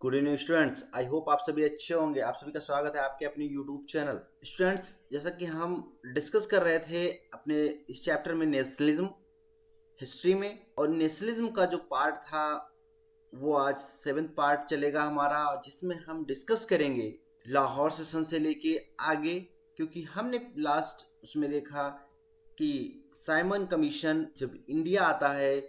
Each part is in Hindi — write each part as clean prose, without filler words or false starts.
Good evening students. I hope आप सभी अच्छे होंगे। आप सभी का स्वागत है आपके अपने यूट्यूब चैनल। स्टूडेंट्स, जैसा कि हम डिस्कस कर रहे थे अपने इस चैप्टर में नेशनलिज्म हिस्ट्री में, और नेशनलिज्म का जो पार्ट था वो आज 7th पार्ट चलेगा हमारा, और जिसमें हम डिस्कस करेंगे लाहौर सेशन से लेके आगे। क्योंकि हमने लास्ट उसमें देखा कि साइमन कमीशन जब इंडिया आता है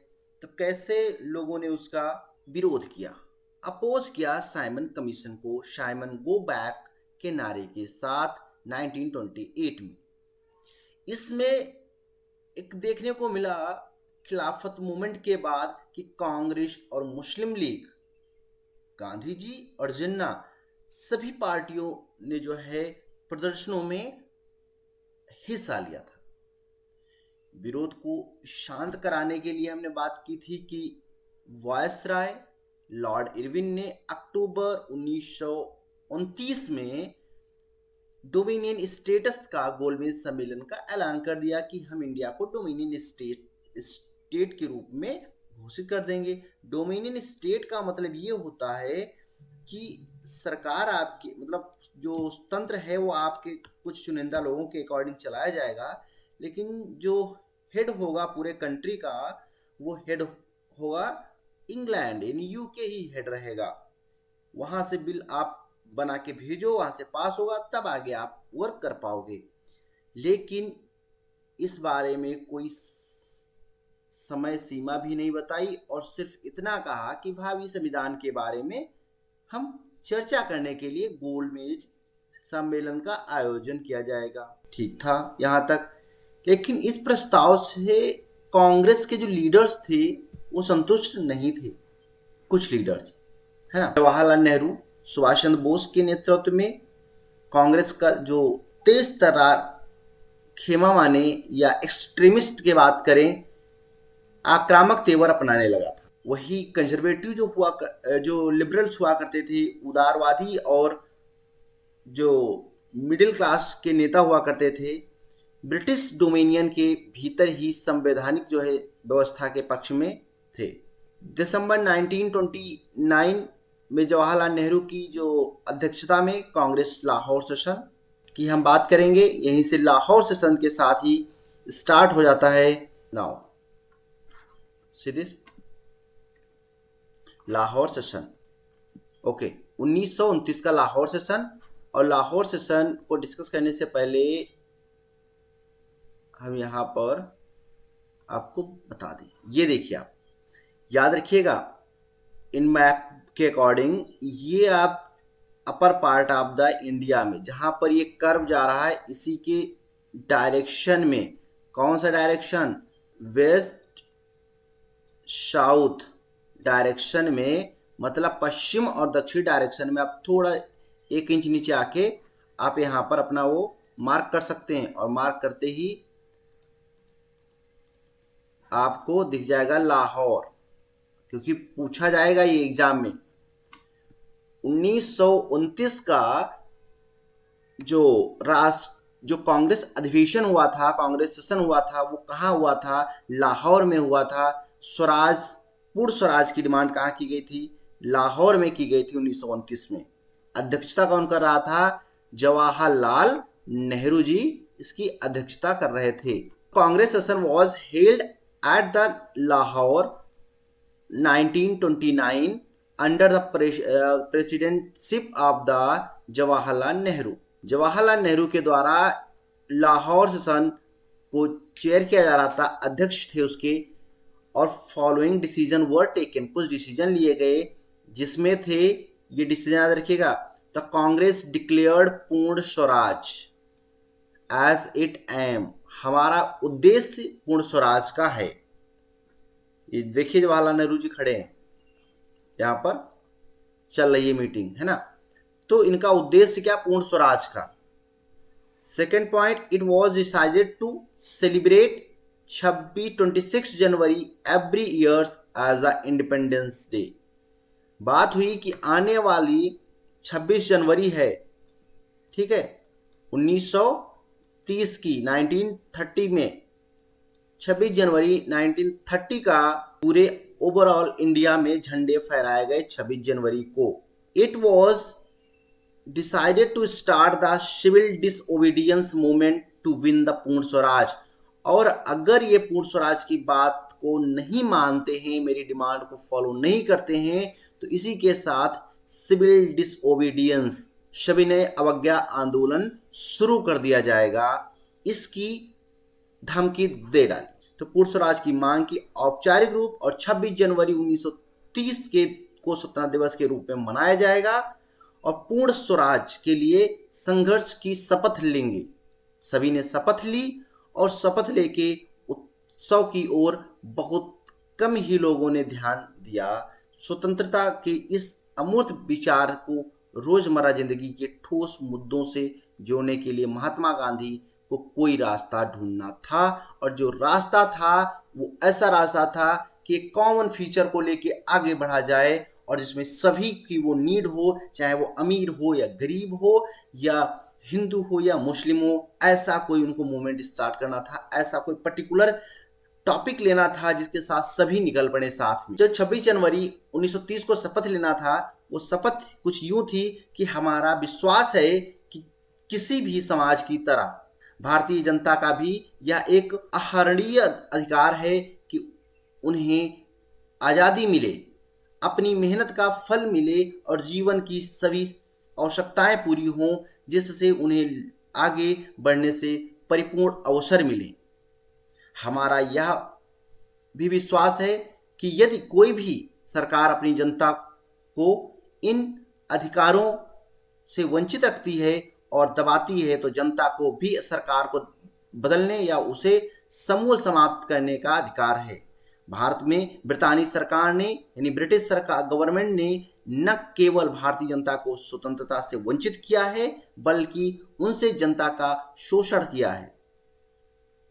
तब कैसे लोगों ने उसका विरोध किया, अपोज किया साइमन कमीशन को, साइमन गो बैक के नारे के साथ 1928 में। इसमें एक देखने को मिला खिलाफत मूवमेंट के बाद कि कांग्रेस और मुस्लिम लीग, गांधी जी और जिन्ना, सभी पार्टियों ने जो है प्रदर्शनों में हिस्सा लिया था। विरोध को शांत कराने के लिए हमने बात की थी कि वायसराय लॉर्ड इरविन ने अक्टूबर 1929 में डोमिनियन स्टेटस का गोलमेज सम्मेलन का ऐलान कर दिया कि हम इंडिया को डोमिनियन स्टेट के रूप में घोषित कर देंगे। डोमिनियन स्टेट का मतलब ये होता है कि सरकार आपके, मतलब जो तंत्र है वो आपके कुछ चुनिंदा लोगों के अकॉर्डिंग चलाया जाएगा, लेकिन जो हेड होगा पूरे कंट्री का, वो हेड होगा इंग्लैंड, यानी यूके ही हेड रहेगा। वहां से बिल आप बना के भेजो, वहां से पास होगा, तब आगे आप वर्क कर पाओगे। लेकिन इस बारे में कोई समय सीमा भी नहीं बताई, और सिर्फ इतना कहा कि भावी संविधान के बारे में हम चर्चा करने के लिए गोलमेज सम्मेलन का आयोजन किया जाएगा। ठीक था यहाँ तक। लेकिन इस प्रस्ताव से कांग्रेस के जो लीडर्स थे वो संतुष्ट नहीं थे। कुछ लीडर्स, है ना, जवाहरलाल नेहरू, सुभाष चंद्र बोस के नेतृत्व में कांग्रेस का जो तेज तर्रार खेमा माने या एक्सट्रीमिस्ट की बात करें, आक्रामक तेवर अपनाने लगा था। वही कंजर्वेटिव जो लिबरल्स हुआ करते थे, उदारवादी, और जो मिडिल क्लास के नेता हुआ करते थे, ब्रिटिश डोमिनियन के भीतर ही संवैधानिक जो है व्यवस्था के पक्ष में थे। दिसंबर 1929 में जवाहरलाल नेहरू की जो अध्यक्षता में कांग्रेस लाहौर सेशन की हम बात करेंगे। यहीं से लाहौर सेशन के साथ ही स्टार्ट हो जाता है। Now see this Lahore session. Okay, 1929 का लाहौर सेशन। और लाहौर सेशन को डिस्कस करने से पहले हम यहाँ पर आपको बता दें, ये देखिए, आप याद रखिएगा, इन मैप के अकॉर्डिंग ये आप upper part of the India में जहां पर ये कर्व जा रहा है, इसी के डायरेक्शन में, कौन सा डायरेक्शन, वेस्ट साउथ डायरेक्शन में, मतलब पश्चिम और दक्षिण डायरेक्शन में। आप थोड़ा 1 इंच नीचे आके आप यहाँ पर अपना वो मार्क कर सकते हैं, और मार्क करते ही आपको दिख जाएगा लाहौर, क्योंकि पूछा जाएगा ये एग्जाम में। 1929 का जो कांग्रेस अधिवेशन हुआ था, कांग्रेस सेशन हुआ था, वो कहाँ हुआ था? लाहौर में हुआ था। स्वराज, पूर्ण स्वराज की डिमांड कहाँ की गई थी? लाहौर में की गई थी 1929 में। अध्यक्षता कौन कर रहा था? जवाहरलाल नेहरू जी इसकी अध्यक्षता कर रहे थे। Congress session was held at the Lahore 1929 under the presidentship of the Jawaharlal Nehru. Jawaharlal Nehru के द्वारा लाहौर सेशन को चेयर किया जा रहा था, अध्यक्ष थे उसके। और फॉलोइंग डिसीजन वर टेकन, कुछ डिसीजन लिए गए, जिसमें थे, ये डिसीजन याद रखिएगा, द कांग्रेस डिक्लेयर्ड पूर्ण स्वराज एज इट एम, हमारा उद्देश्य पूर्ण स्वराज का है। ये देखिए जवाहरलाल नेहरू जी खड़े हैं, यहाँ पर चल रही है मीटिंग, है ना। तो इनका उद्देश्य क्या? पूर्ण स्वराज का। Second point, it was decided to celebrate 26 January every year as a independence day. बात हुई कि आने वाली 26 जनवरी है, ठीक है, 1930 की, 1930 में 26 जनवरी 1930 का पूरे ओवरऑल इंडिया में झंडे फहराए गए 26 जनवरी को। It was decided to start the civil disobedience movement to win the पूर्ण स्वराज। और अगर ये पूर्ण स्वराज की बात को नहीं मानते हैं, मेरी डिमांड को फॉलो नहीं करते हैं, तो इसी के साथ सिविल डिसओबीडियंस सविनय अवज्ञा आंदोलन शुरू कर दिया जाएगा, इसकी धमकी दे डाली। तो पूर्ण स्वराज की मांग की औपचारिक रूप और 26 जनवरी 1930 के को स्वतंत्रता दिवस के रूप में मनाया जाएगा और पूर्ण स्वराज के लिए संघर्ष की शपथ लेंगे। सभी ने शपथ ली और शपथ लेके उत्सव की ओर बहुत कम ही लोगों ने ध्यान दिया। स्वतंत्रता के इस अमूर्त विचार को रोजमर्रा जिंदगी के ठोस मुद्दों से जोड़ने के लिए महात्मा गांधी को कोई रास्ता ढूंढना था, और जो रास्ता था वो ऐसा रास्ता था कि एक कॉमन फीचर को लेके आगे बढ़ा जाए और जिसमें सभी की वो नीड हो, चाहे वो अमीर हो या गरीब हो या हिंदू हो या मुस्लिम हो। ऐसा कोई उनको मूवमेंट स्टार्ट करना था, ऐसा कोई पर्टिकुलर टॉपिक लेना था जिसके साथ सभी निकल पड़े साथ में। जो 26 जनवरी 1930 को शपथ लेना था, वो शपथ कुछ यूं थी कि हमारा विश्वास है कि किसी भी समाज की तरह भारतीय जनता का भी यह एक अहरणीय अधिकार है कि उन्हें आज़ादी मिले, अपनी मेहनत का फल मिले और जीवन की सभी आवश्यकताएं पूरी हों, जिससे उन्हें आगे बढ़ने से परिपूर्ण अवसर मिले। हमारा यह भी विश्वास है कि यदि कोई भी सरकार अपनी जनता को इन अधिकारों से वंचित रखती है और दबाती है, तो जनता को भी सरकार को बदलने या उसे समूल समाप्त करने का अधिकार है। भारत में ब्रितानी सरकार ने यानी ब्रिटिश सरकार गवर्नमेंट ने न केवल भारतीय जनता को स्वतंत्रता से वंचित किया है, बल्कि उनसे जनता का शोषण किया है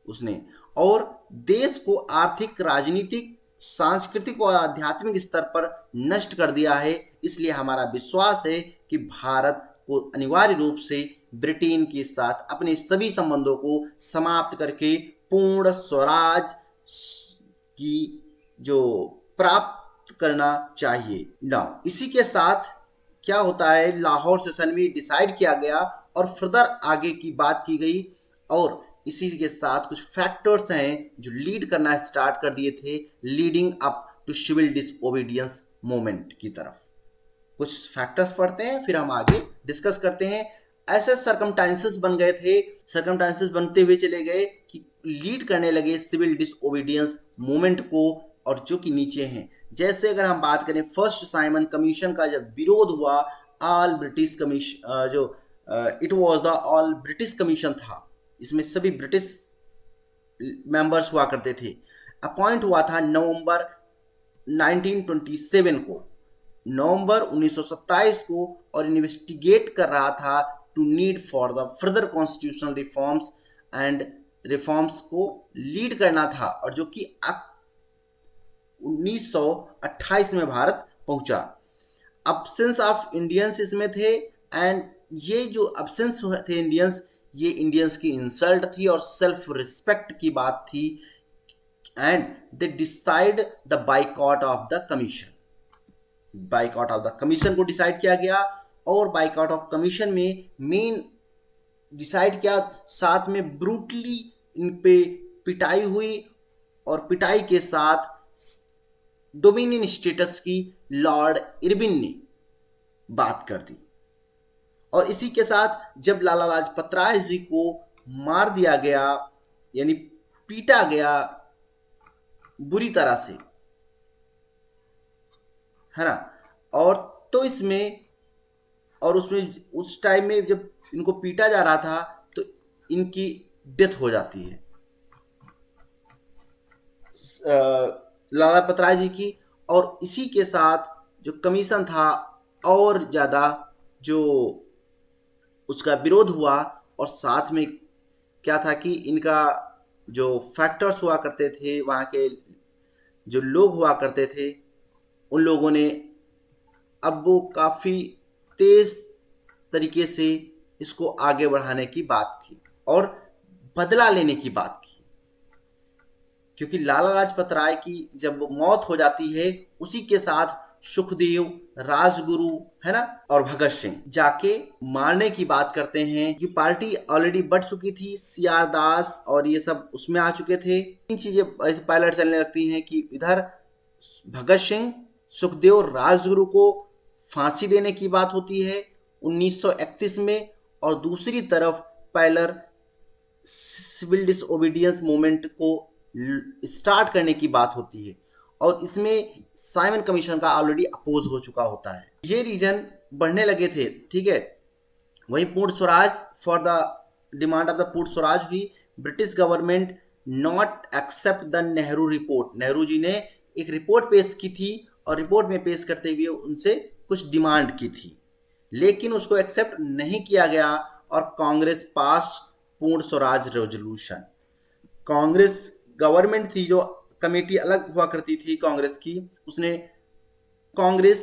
उसने, और देश को आर्थिक, राजनीतिक, सांस्कृतिक और आध्यात्मिक स्तर पर नष्ट कर दिया है। इसलिए हमारा विश्वास है कि भारत को अनिवार्य रूप से ब्रिटेन के साथ अपने सभी संबंधों को समाप्त करके पूर्ण स्वराज की जो प्राप्त करना चाहिए। नाउ इसी के साथ क्या होता है, लाहौर सेशन में डिसाइड किया गया और फर्दर आगे की बात की गई, और इसी के साथ कुछ फैक्टर्स हैं जो लीड करना स्टार्ट कर दिए थे, leading up to civil disobedience movement की तरफ। कुछ फैक्टर्स पढ़ते हैं, फिर हम आगे डिस्कस करते हैं। ऐसे सरकमस्टांसेस बन गए थे, सरकमस्टांसेस बनते हुए चले गए कि लीड करने लगे सिविल डिसओबीडियंस मूवमेंट को, और जो कि नीचे हैं। जैसे अगर हम बात करें फर्स्ट साइमन कमीशन का जब विरोध हुआ, ऑल ब्रिटिश कमीशन जो it was the all British commission था, इसमें सभी ब्रिटिश मेंबर्स हुआ करते थे। अपॉइंट हुआ था नवंबर 1927 को, नवंबर 1927 को, और इन्वेस्टिगेट कर रहा था to need for the further constitutional reforms and reforms को लीड करना था, और जो कि 1928 में भारत पहुंचा। अब्सेंस ऑफ इंडियंस इसमें थे, एंड ये जो अब्सेंस थे इंडियंस, ये इंडियंस की इंसल्ट थी और सेल्फ रिस्पेक्ट की बात थी, and they decide the boycott of the commission. Boycott of the commission को डिसाइड किया गया, और बाइकआउट ऑफ कमीशन में मेन डिसाइड किया, साथ में ब्रूटली इन पे पिटाई हुई, और पिटाई के साथ डोमिनियन स्टेटस की लॉर्ड इरविन ने बात कर दी। और इसी के साथ जब लाला लाजपत राय जी को मार दिया गया, यानी पीटा गया बुरी तरह से, है ना, और तो इसमें और उसमें उस टाइम में जब इनको पीटा जा रहा था तो इनकी डेथ हो जाती है, लाला लाजपत राय जी की। और इसी के साथ जो कमीशन था और ज़्यादा जो उसका विरोध हुआ, और साथ में क्या था कि इनका जो फैक्टर्स हुआ करते थे, वहाँ के जो लोग हुआ करते थे, उन लोगों ने अब वो काफ़ी तेज तरीके से इसको आगे बढ़ाने की बात की और बदला लेने की बात की, क्योंकि लाला लाजपत राय की जब मौत हो जाती है, उसी के साथ सुखदेव, राजगुरु, है ना, और भगत सिंह जाके मारने की बात करते हैं। कि पार्टी ऑलरेडी बढ़ चुकी थी, सीआर दास और ये सब उसमें आ चुके थे। तीन चीजें ऐसे पायलट चलने लगती हैं कि इधर भगत सिंह, सुखदेव, राजगुरु को फांसी देने की बात होती है 1931 में, और दूसरी तरफ पैलर सिविल डिसओबीडियंस मूवमेंट को स्टार्ट करने की बात होती है, और इसमें साइमन कमीशन का ऑलरेडी अपोज हो चुका होता है। ये रीजन बढ़ने लगे थे, ठीक है। वहीं Purna Swaraj, for the demand of the Purna Swaraj हुई। British government not accept the Nehru report. Nehru ji ने एक रिपोर्ट पेश की थी और रिपोर्ट में पेश करते हुए उनसे कुछ डिमांड की थी, लेकिन उसको एक्सेप्ट नहीं किया गया और कांग्रेस पास पूर्ण स्वराज रेजोल्यूशन। कांग्रेस गवर्नमेंट थी, जो कमेटी अलग हुआ करती थी कांग्रेस की, उसने कांग्रेस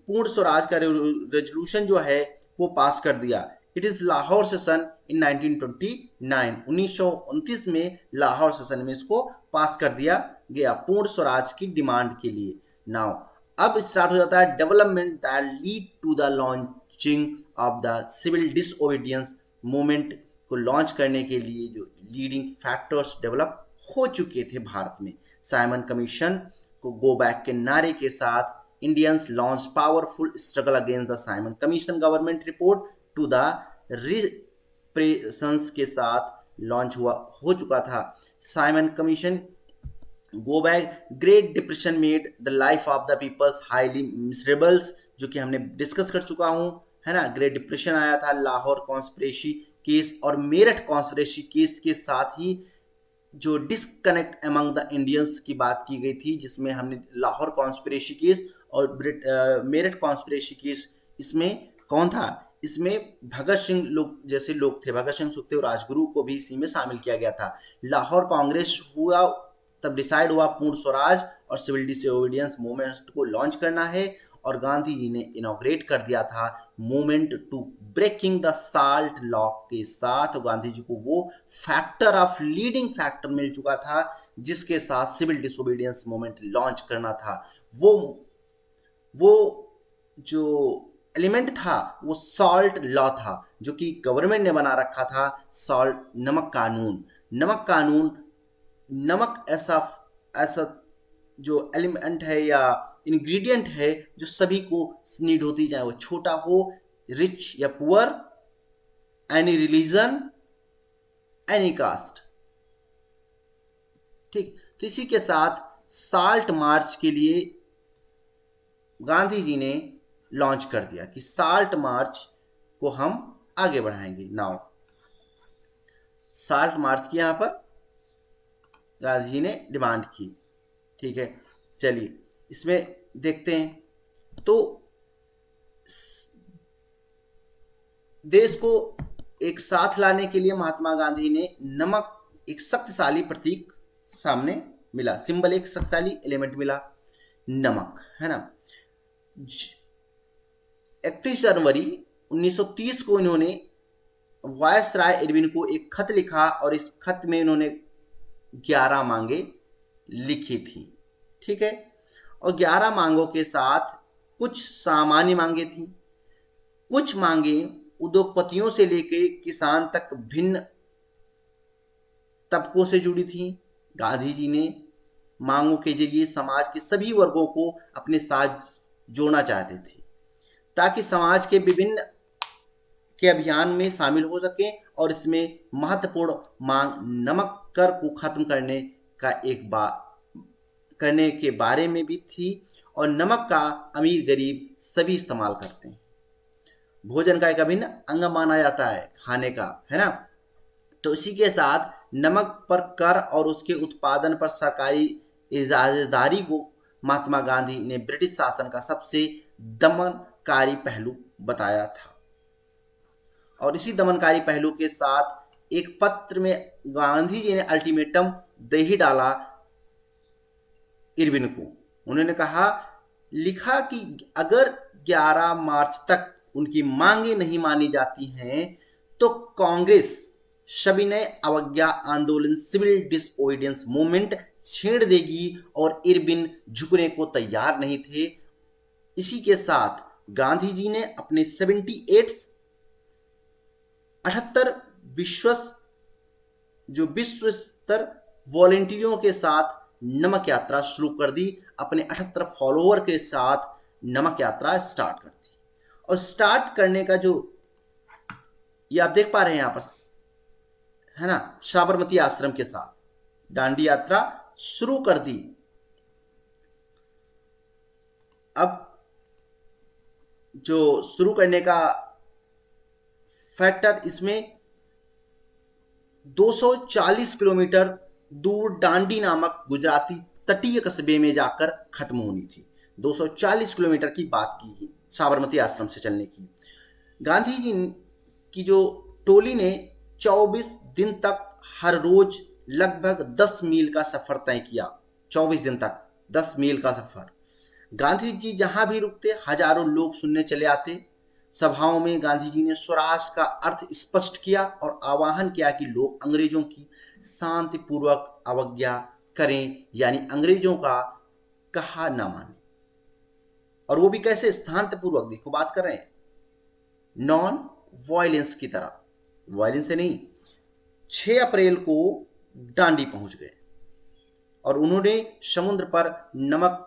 पूर्ण स्वराज का रेजोल्यूशन जो है वो पास कर दिया। It is Lahore session in 1929। 1929 में लाहौर सेशन में इसको पास कर दिया गया पूर्ण स्वराज की डिमांड के लिए। नाउ अब स्टार्ट हो जाता है development that lead to the launching of the civil disobedience movement को लॉन्च करने के लिए जो लीडिंग फैक्टर्स डेवलप हो चुके थे भारत में। साइमन कमीशन को गो बैक के नारे के साथ Indians launch powerful struggle against the Simon commission government report to the repressions के साथ लॉन्च हो चुका था। Simon commission go back, great depression made the life of the peoples highly miserables, जो कि हमने डिस्कस कर चुका हूं, है ना। ग्रेट डिप्रेशन आया था, लाहौर कॉन्स्पिरेसी केस और मेरठ कॉन्स्पिरेसी केस के साथ ही जो डिस्कनेक्ट अमंग द इंडियंस की बात की गई थी, जिसमें हमने लाहौर कॉन्स्पिरेसी केस और मेरठ कॉन्स्पिरेसी केस, इसमें कौन था, इसमें भगत सिंह लोग जैसे लोग थे, भगत सिंह, सुखदेव, राजगुरु को भी इसी में शामिल किया गया था। लाहौर कांग्रेस हुआ तब डिसाइड हुआ पूर्ण स्वराज और सिविल डिसओबीडियंस मूवमेंट को लॉन्च करना है, और गांधी जी ने इनॉग्रेट कर दिया था movement to breaking the salt law के साथ। गांधी जी को वो फैक्टर ऑफ लीडिंग फैक्टर मिल चुका था जिसके साथ सिविल डिसओबीडियंस मूवमेंट लॉन्च करना था। वो जो एलिमेंट था वो सॉल्ट लॉ था, जो कि गवर्नमेंट ने बना रखा था। सॉल्ट, नमक कानून। नमक कानून, नमक ऐसा जो एलिमेंट है या इंग्रेडिएंट है जो सभी को नीड होती, चाहे वो छोटा हो, रिच या poor, any religion, any caste, ठीक। तो इसी के साथ साल्ट मार्च के लिए गांधी जी ने लॉन्च कर दिया कि साल्ट मार्च को हम आगे बढ़ाएंगे। नाउ साल्ट मार्च की यहां पर गांधी जी ने डिमांड की, ठीक है। चलिए इसमें देखते हैं। तो देश को एक साथ लाने के लिए महात्मा गांधी ने नमक, एक शक्तिशाली प्रतीक सामने मिला, सिंबल, एक शक्तिशाली एलिमेंट मिला, नमक, है ना। 31 जनवरी 1930 को इन्होंने वायसराय इरविन को एक खत लिखा, और इस खत में इन्होंने 11 मांगे लिखी थी, ठीक है। और 11 मांगों के साथ कुछ सामान्य मांगे थी, कुछ मांगे उद्योगपतियों से लेकर किसान तक भिन्न तबकों से जुड़ी थी। गांधी जी ने मांगों के जरिए समाज के सभी वर्गों को अपने साथ जोड़ना चाहते थे, ताकि समाज के विभिन्न के अभियान में शामिल हो सके। और इसमें महत्वपूर्ण मांग नमक कर को खत्म करने के बारे में भी थी, और नमक का अमीर गरीब सभी इस्तेमाल करते हैं। भोजन का एक अभिन्न अंग माना जाता है खाने का, है ना। तो इसी के साथ नमक पर कर और उसके उत्पादन पर सरकारी इजाजतदारी को महात्मा गांधी ने ब्रिटिश शासन का सबसे दमनकारी पहलू बताया था। और इसी दमनकारी पहलू के साथ एक पत्र में गांधी जी ने अल्टीमेटम दे ही डाला इरविन को। उन्होंने कहा, लिखा कि अगर 11 मार्च तक उनकी मांगे नहीं मानी जाती हैं तो कांग्रेस सविनय अवज्ञा आंदोलन, सिविल डिसओबीडियंस मूवमेंट छेड़ देगी। और इरविन झुकने को तैयार नहीं थे, इसी के साथ गांधी जी ने अपने 78 विश्व स्तर वॉलेंटियरों के साथ नमक यात्रा शुरू कर दी। अपने 78 फॉलोअर के साथ नमक यात्रा स्टार्ट कर दी। और स्टार्ट करने का जो ये आप देख पा रहे हैं यहां पर, है ना, साबरमती आश्रम के साथ दांडी यात्रा शुरू कर दी। अब जो शुरू करने का फैक्टर, इसमें 240 किलोमीटर दूर दांडी नामक गुजराती तटीय कस्बे में जाकर खत्म होनी थी। 240 किलोमीटर की बात की साबरमती आश्रम से चलने की। गांधी जी की जो टोली ने 24 दिन तक हर रोज लगभग 10 मील का सफर तय किया। 24 दिन तक 10 मील का सफर। गांधी जी जहां भी रुकते हजारों लोग सुनने चले आते। सभाओं में गांधी जी ने स्वराज का अर्थ स्पष्ट किया और आह्वान किया कि लोग अंग्रेजों की शांतिपूर्वक अवज्ञा करें, यानी अंग्रेजों का कहा ना माने। और वो भी कैसे? शांतिपूर्वक। देखो बात कर रहे हैं नॉन वायलेंस की तरह, वायलेंस से नहीं। 6 अप्रैल को दांडी पहुंच गए और उन्होंने समुद्र पर नमक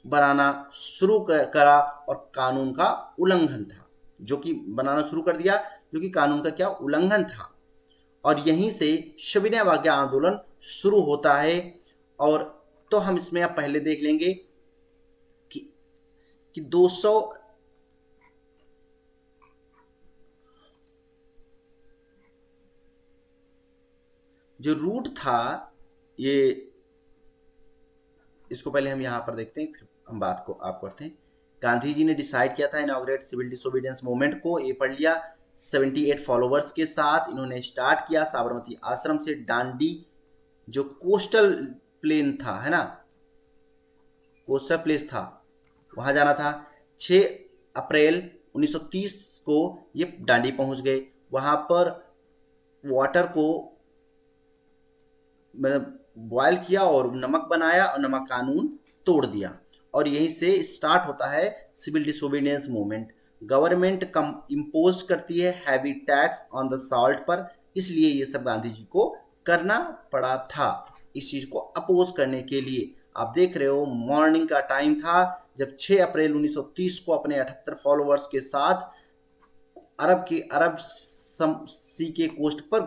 बनाना शुरू करा और कानून का उल्लंघन था, जो कि बनाना शुरू कर दिया, जो कि कानून का क्या उल्लंघन था। और यहीं से सविनय अवज्ञा आंदोलन शुरू होता है। और तो हम इसमें अब पहले देख लेंगे कि 200 जो रूट था, ये इसको पहले हम यहां पर देखते हैं, फिर हम बात को आप करते हैं। गांधी जी ने डिसाइड किया था इनॉग्रेट सिविल डिसोबीडियंस मूवमेंट को, ये पढ़ लिया। 78 फॉलोवर्स के साथ इन्होंने स्टार्ट किया साबरमती आश्रम से दांडी, जो कोस्टल प्लेन था, है ना, कोस्टल प्लेस था, वहां जाना था। 6 अप्रैल 1930 को ये दांडी पहुंच गए। वहां पर वाटर को बॉयल किया और नमक बनाया और नमक कानून तोड़ दिया। और यहीं से स्टार्ट होता है सिविल डिसोबीडियंस मूवमेंट। गवर्नमेंट कम इम्पोज करती है heavy tax on the salt पर, इसलिए ये सब गांधी जी को करना पड़ा था, इस चीज को अपोज करने के लिए। आप देख रहे हो मॉर्निंग का टाइम था जब 6 अप्रैल 1930 को अपने 78 फॉलोअर्स के साथ अरब सी के कोस्ट पर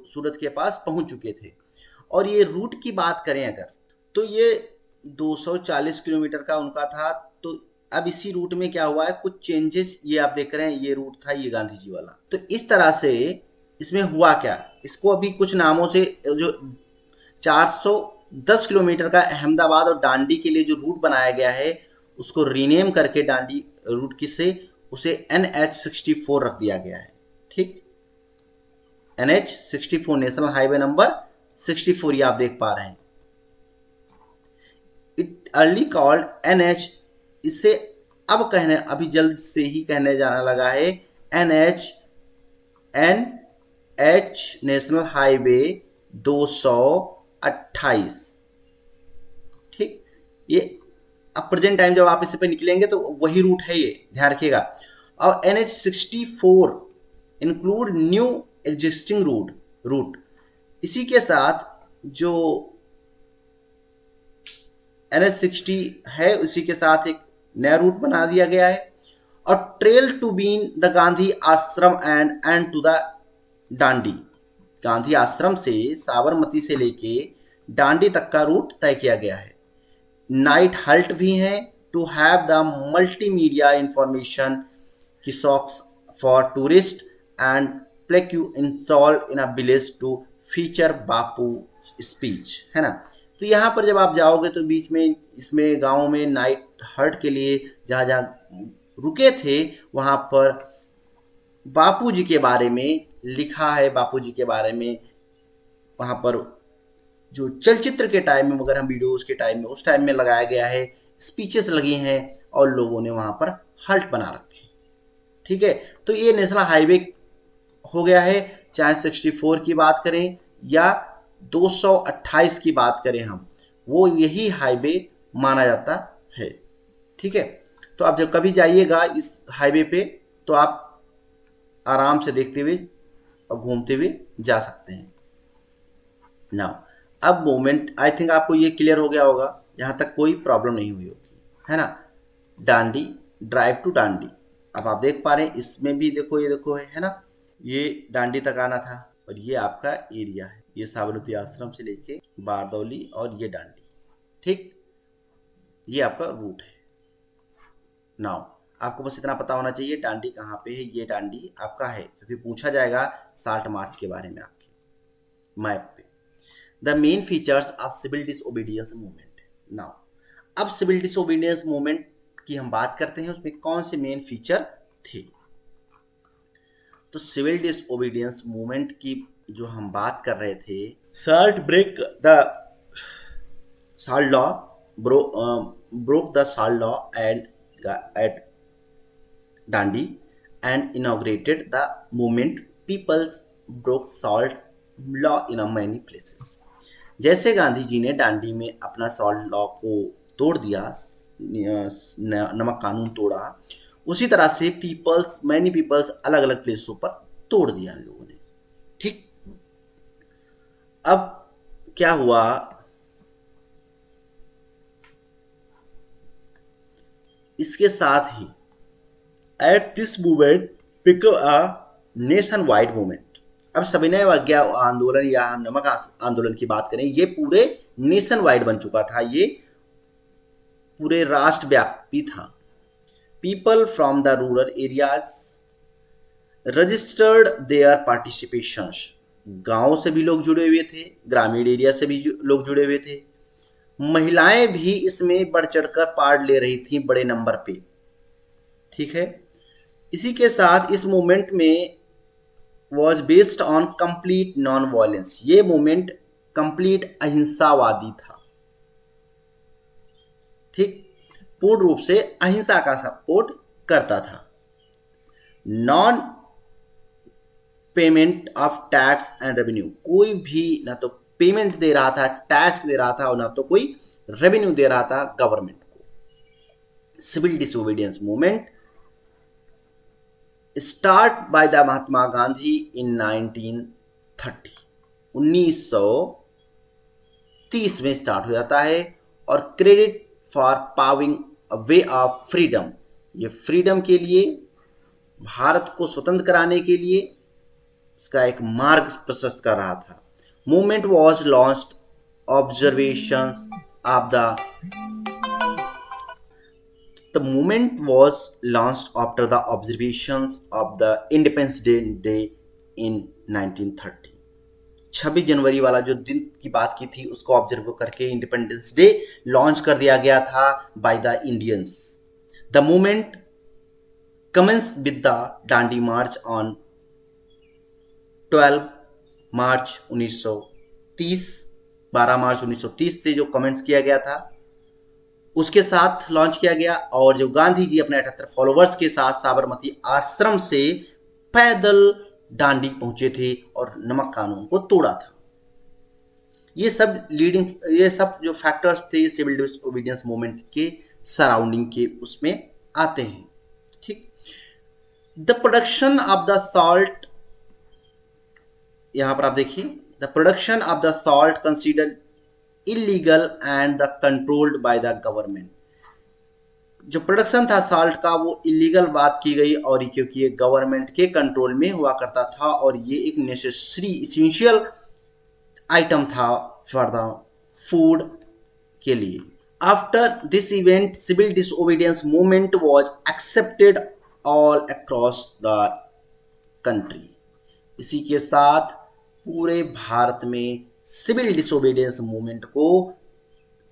सूरत के पास पहुंच चुके थे। और ये रूट की बात करें अगर, तो ये 240 किलोमीटर का उनका था। तो अब इसी रूट में क्या हुआ है, कुछ चेंजेस, ये आप देख रहे हैं, ये रूट था ये गांधी जी वाला। तो इस तरह से इसमें हुआ क्या, इसको अभी कुछ नामों से, जो 410 किलोमीटर का अहमदाबाद और दांडी के लिए जो रूट बनाया गया है, उसको रीनेम करके दांडी रूट किसे उसे NH64 रख दिया गया है। ठीक, NH64 नेशनल हाईवे नंबर 64, ये आप देख पा रहे हैं। इट अर्ली कॉल्ड NH, इसे अब कहने, अभी जल्द से ही कहने जाना लगा है NH नेशनल हाईवे 228। ठीक, ये अब प्रेजेंट टाइम जब आप इससे पे निकलेंगे तो वही रूट है, ये ध्यान रखिएगा। और NH64 include new existing root. इसी के साथ जो NH60 है, उसी के साथ एक नया रूट बना दिया गया है। और trail to been the Gandhi Ashram and to the Dandi, Gandhi Ashram से साबरमती से लेके दांडी तक का रूट तय किया गया है। नाइट हल्ट भी है to have the multimedia information kiosks for tourist and plaque you install in a village to feature Bapu speech, है ना। तो यहाँ पर जब आप जाओगे तो बीच में इसमें गाँव में नाइट हर्ट के लिए जहाँ जहाँ रुके थे वहाँ पर बापू जी के बारे में लिखा है। बापू जी के बारे में वहाँ पर जो चलचित्र के टाइम में, मगर हम वीडियोस के टाइम में, उस टाइम में लगाया गया है, स्पीचेस लगी हैं और लोगों ने वहाँ पर हल्ट बना रखे। ठीक है, तो ये नेशनल हाईवे हो गया है, चाहे 64 की बात करें या 228 की बात करें हम, वो यही हाईवे माना जाता है। ठीक है, तो आप जब कभी जाइएगा इस हाईवे पे तो आप आराम से देखते हुए और घूमते हुए जा सकते हैं। नाउ अब मोमेंट, आई थिंक आपको ये क्लियर हो गया होगा, यहाँ तक कोई प्रॉब्लम नहीं हुई होगी, है ना। डांडी, ड्राइव टू डांडी, अब आप देख पा रहे हैं इसमें भी देखो, ये देखो है ना, ये डांडी तक आना था और ये आपका एरिया है, ये साबरमती आश्रम से लेके बारदौली और ये डांडी, ठीक, ये आपका रूट है। नाउ आपको बस इतना पता होना चाहिए डांडी कहाँ पे है, ये डांडी आपका है, क्योंकि पूछा जाएगा साल्ट मार्च के बारे में आपके मैप पे। The main features of civil disobedience movement. Now अब सिविल डिसओबीडियंस मूवमेंट की हम बात करते हैं, उसमें कौन से मेन फीचर थे। तो सिविल डिसओबीडियंस मूवमेंट की जो हम बात कर रहे थे, salt break the salt law, broke the salt law at Dandi and inaugurated the movement. People broke salt law in many places. जैसे गांधी जी ने डांडी में अपना सॉल्ट लॉ को तोड़ दिया, नमक कानून तोड़ा, उसी तरह से मैनी पीपल्स अलग अलग प्लेसों पर तोड़ दिया इन लोगों ने, ठीक। अब क्या हुआ, इसके साथ ही at this movement become a nation wide movement. अब सविनय अवज्ञा आंदोलन या हम नमक आंदोलन की बात करें, ये पूरे नेशन वाइड बन चुका था, ये पूरे राष्ट्रव्यापी था। People from the rural areas registered their participations, गांव से भी लोग जुड़े हुए थे, ग्रामीण एरिया से भी लोग जुड़े हुए थे, महिलाएं भी इसमें बढ़ चढ़कर पार्ट ले रही थी बड़े नंबर पे, ठीक है। इसी के साथ इस मूवमेंट में was based on complete non violence, ये मूवमेंट कंप्लीट अहिंसावादी था, ठीक, पूर्ण रूप से अहिंसा का सपोर्ट करता था। Non payment of tax and revenue, कोई भी ना तो पेमेंट दे रहा था, टैक्स दे रहा था, और ना तो कोई रेवेन्यू दे रहा था गवर्नमेंट को। Civil disobedience movement start by the Mahatma Gandhi in 1930, 1930 में स्टार्ट हो जाता है, और credit for paving a way of freedom, ये फ्रीडम के लिए, भारत को स्वतंत्र कराने के लिए इसका एक मार्ग प्रशस्त कर रहा था। Movement was launched observations of the movement was launched after the observations of the Independence Day in 1930। 26 जनवरी वाला जो दिन की बात की थी उसको ऑब्जर्व करके इंडिपेंडेंस डे लॉन्च कर दिया गया था by the Indians. The movement commenced with the Dandi March on 12 मार्च 1930, 12 मार्च 1930 से जो कमेंट्स किया गया था उसके साथ लॉन्च किया गया, और जो गांधी जी अपने 78 फॉलोवर्स के साथ साबरमती आश्रम से पैदल डांडी पहुंचे थे और नमक कानून को तोड़ा था। ये सब जो फैक्टर्स थे सिविल डिसओबीडियंस मूवमेंट के सराउंडिंग के उसमें आते हैं, ठीक। The production of the salt, यहां पर आप देखिए, the production of the salt considered illegal and the controlled by the government. जो प्रोडक्शन था सॉल्ट का वो इलीगल बात की गई, और क्योंकि ये गवर्नमेंट के कंट्रोल में हुआ करता था, और ये एक नेसेसरी इसेंशियल आइटम था फॉर द फूड के लिए। After this event civil disobedience movement was accepted all across the country. इसी के साथ पूरे भारत में सिविल डिसोबीडियंस मूवमेंट को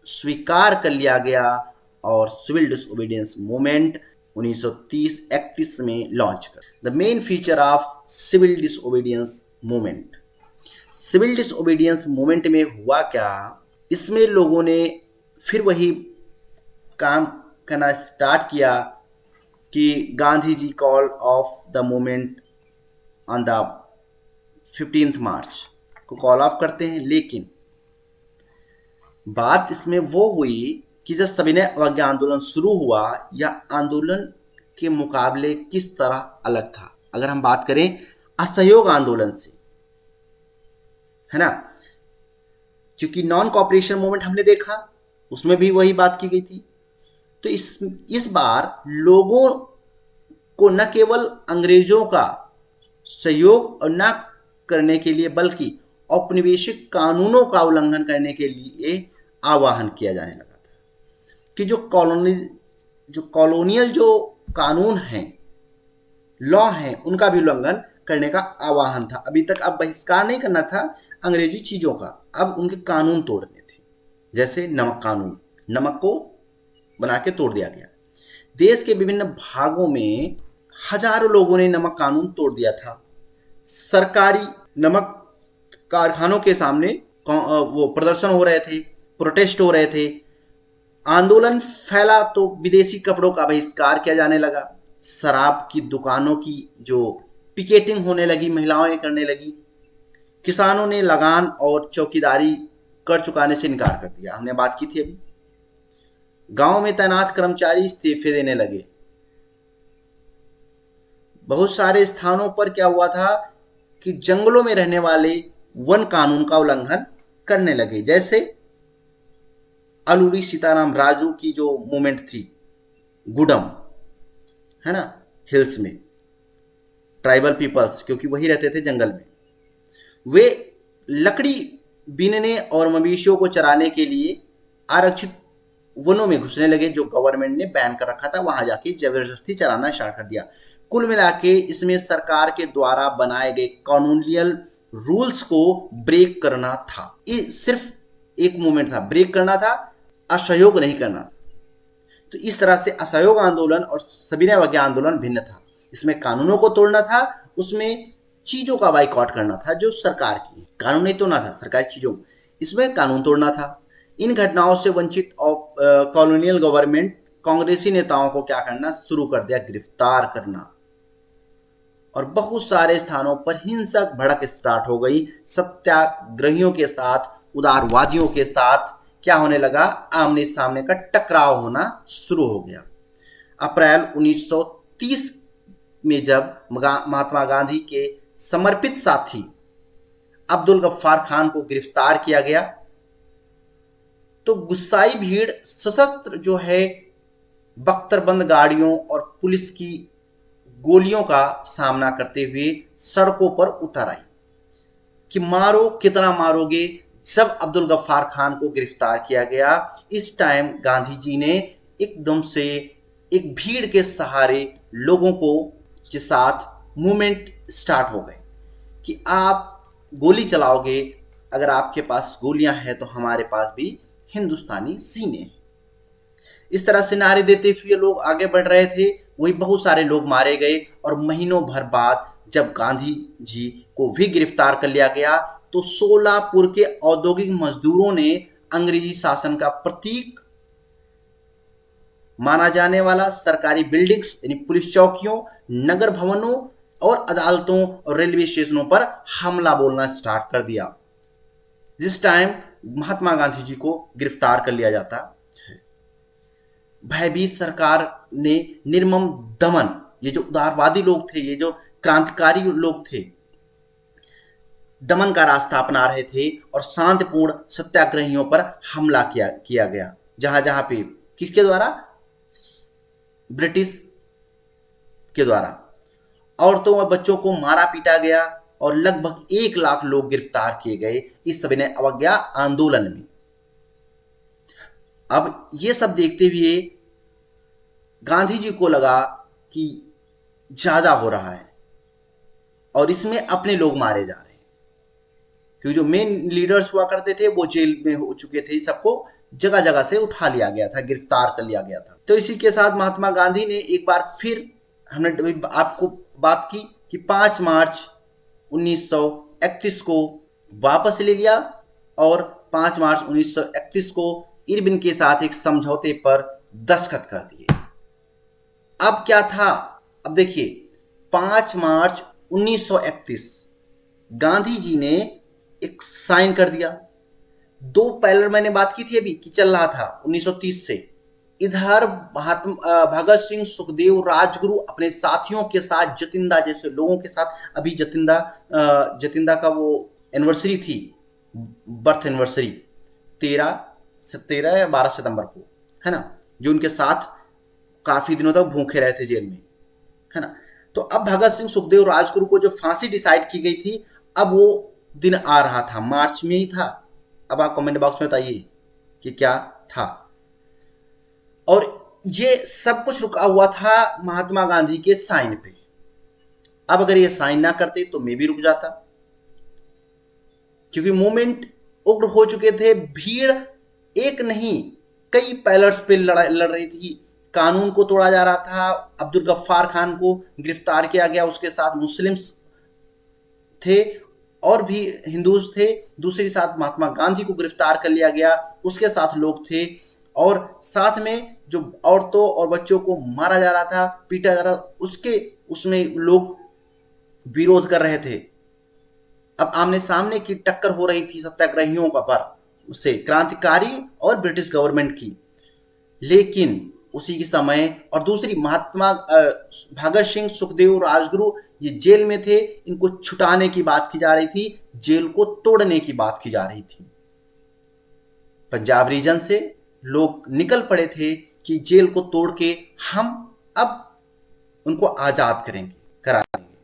स्वीकार कर लिया गया, और सिविल डिसोबीडियंस मूवमेंट 1930-31 में लॉन्च कर। The main feature of civil disobedience movement, civil disobedience movement में हुआ क्या, इसमें लोगों ने फिर वही काम करना स्टार्ट किया कि Gandhi ji call off the movement on the 15 March को कॉल ऑफ करते हैं, लेकिन बात इसमें वो हुई कि कि जब सविनय अवज्ञा आंदोलन शुरू हुआ, यह आंदोलन के मुकाबले किस तरह अलग था। अगर हम बात करें असहयोग आंदोलन से, है ना, क्योंकि नॉन कॉपरेशन मूवमेंट हमने देखा, उसमें भी वही बात की गई थी। तो इस बार लोगों को न केवल अंग्रेजों का सहयोग और न करने के लिए बल्कि औपनिवेशिक कानूनों का उल्लंघन करने के लिए आह्वान किया जाने लगा था कि जो कॉलोनियल जो कानून हैं, लॉ हैं, उनका भी उल्लंघन करने का आह्वान था। अभी तक अब बहिष्कार नहीं करना था अंग्रेजी चीज़ों का, अब उनके कानून तोड़ने थे। जैसे नमक कानून, नमक को बना के तोड़ दिया गया। देश के विभिन्न भागों में हजारों लोगों ने नमक कानून तोड़ दिया था। सरकारी नमक कारखानों के सामने वो प्रदर्शन हो रहे थे, प्रोटेस्ट हो रहे थे। आंदोलन फैला तो विदेशी कपड़ों का बहिष्कार किया जाने लगा। शराब की दुकानों की जो पिकेटिंग होने लगी, महिलाएं करने लगी। किसानों ने लगान और चौकीदारी कर चुकाने से इनकार कर दिया, हमने बात की थी अभी। गांव में तैनात कर्मचारी इस्तीफे देने लगे। बहुत सारे स्थानों पर क्या हुआ था कि जंगलों में रहने वाले वन कानून का उल्लंघन करने लगे। जैसे अलूरी सीताराम राजू की जो मूवमेंट थी, गुडम, है ना, हिल्स में ट्राइबल पीपल्स, क्योंकि वही रहते थे जंगल में, वे लकड़ी बीनने और मवेशियों को चराने के लिए आरक्षित वनों में घुसने लगे, जो गवर्नमेंट ने बैन कर रखा था। वहां जाके जबरदस्ती चराना स्टार्ट कर दिया। कुल मिला के इसमें सरकार के द्वारा बनाए गए कॉलोनियल रूल्स को ब्रेक करना था। ये सिर्फ एक मूवमेंट था, ब्रेक करना था, असहयोग नहीं करना। तो इस तरह से असहयोग आंदोलन और सविनय अवज्ञा आंदोलन भिन्न था। इसमें कानूनों को तोड़ना था, उसमें चीजों का बाइकआउट करना था जो सरकार की। कानून नहीं तोड़ना था, सरकारी चीजों, इसमें कानून तोड़ना था। इन घटनाओं से वंचित कॉलोनियल गवर्नमेंट कांग्रेसी नेताओं को क्या करना शुरू कर दिया, गिरफ्तार करना। और बहुत सारे स्थानों पर हिंसक भड़क स्टार्ट हो गई। सत्याग्रहियों के साथ, उदारवादियों के साथ क्या होने लगा, आमने सामने का टकराव होना शुरू हो गया। अप्रैल 1930 में जब महात्मा गांधी के समर्पित साथी अब्दुल गफ्फार खान को गिरफ्तार किया गया, तो गुस्साई भीड़ सशस्त्र जो है बख्तरबंद गाड़ियों और पुलिस की गोलियों का सामना करते हुए सड़कों पर उतर आई कि मारो, कितना मारोगे। जब अब्दुल गफ्फार खान को गिरफ्तार किया गया, इस टाइम गांधी जी ने एकदम से एक भीड़ के सहारे लोगों को के साथ मूवमेंट स्टार्ट हो गए कि आप गोली चलाओगे, अगर आपके पास गोलियां हैं तो हमारे पास भी हिंदुस्तानी सीने हैं। इस तरह से नारे देते हुए लोग आगे बढ़ रहे थे। वही बहुत सारे लोग मारे गए और महीनों भर बाद जब गांधी जी को भी गिरफ्तार कर लिया गया, तो सोलापुर के औद्योगिक मजदूरों ने अंग्रेजी शासन का प्रतीक माना जाने वाला सरकारी बिल्डिंग्स यानी पुलिस चौकियों, नगर भवनों और अदालतों और रेलवे स्टेशनों पर हमला बोलना स्टार्ट कर दिया। जिस टाइम महात्मा गांधी जी को गिरफ्तार कर लिया जाता है, भयभीत सरकार ने निर्मम दमन, ये जो उदारवादी लोग थे, ये जो क्रांतिकारी लोग थे, दमन का रास्ता अपना रहे थे और शांतिपूर्ण सत्याग्रहियों पर हमला किया गया। जहां जहां पे किसके द्वारा, ब्रिटिश के द्वारा। औरतों और बच्चों को मारा पीटा गया और लगभग 1 लाख लोग गिरफ्तार किए गए इस सविनय अवज्ञा आंदोलन में। अब ये सब देखते हुए गांधी जी को लगा कि ज्यादा हो रहा है और इसमें अपने लोग मारे जा रहे हैं, क्योंकि जो मेन लीडर्स हुआ करते थे वो जेल में हो चुके थे। सबको जगह जगह से उठा लिया गया था, गिरफ्तार कर लिया गया था। तो इसी के साथ महात्मा गांधी ने एक बार फिर, हमने आपको बात की कि 5 मार्च 1931 को वापस ले लिया और 5 मार्च 1931 को इरविन के साथ एक समझौते पर दस्तखत कर दिए। अब क्या था, अब देखिए 5 मार्च 1931 गांधी जी ने एक साइन कर दिया। दो पैरेलल मैंने बात की थी अभी कि चल रहा था 1930 से। इधर महात्मा भगत सिंह, सुखदेव, राजगुरु अपने साथियों के साथ, जतिंदा जैसे लोगों के साथ, अभी जतिंदा का वो एनिवर्सरी थी, बर्थ एनिवर्सरी 13 या 12 सितंबर को, है ना, जो उनके साथ काफी दिनों तक भूखे रहे थे जेल में, है ना। तो अब भगत सिंह, सुखदेव, राजगुरु को जो फांसी डिसाइड की गई थी, अब वो दिन आ रहा था, मार्च में ही था। अब आप कमेंट बॉक्स में बताइए कि क्या था। और ये सब कुछ रुका हुआ था महात्मा गांधी के साइन पे। अब अगर ये साइन ना करते तो मैं भी रुक जाता, क्योंकि मूवमेंट उग्र हो चुके थे, भीड़ एक नहीं कई पैलर्स पे लड़ रही थी, कानून को तोड़ा जा रहा था, अब्दुल गफ्फार खान को गिरफ्तार किया गया, उसके साथ मुस्लिम्स थे और भी हिंदूज थे, दूसरी साथ महात्मा गांधी को गिरफ्तार कर लिया गया, उसके साथ लोग थे, और साथ में जो औरतों और बच्चों को मारा जा रहा था, पीटा जा रहा था, उसमें लोग विरोध कर रहे थे। अब आमने सामने की टक्कर हो रही थी सत्याग्रहियों का पर उससे क्रांतिकारी और ब्रिटिश गवर्नमेंट की। लेकिन उसी के समय और दूसरी महात्मा भगत सिंह, सुखदेव, राजगुरु ये जेल में थे, इनको छुटाने की बात की जा रही थी, जेल को तोड़ने की बात की जा रही थी। पंजाब रीजन से लोग निकल पड़े थे कि जेल को तोड़ के हम अब उनको आजाद करा देंगे।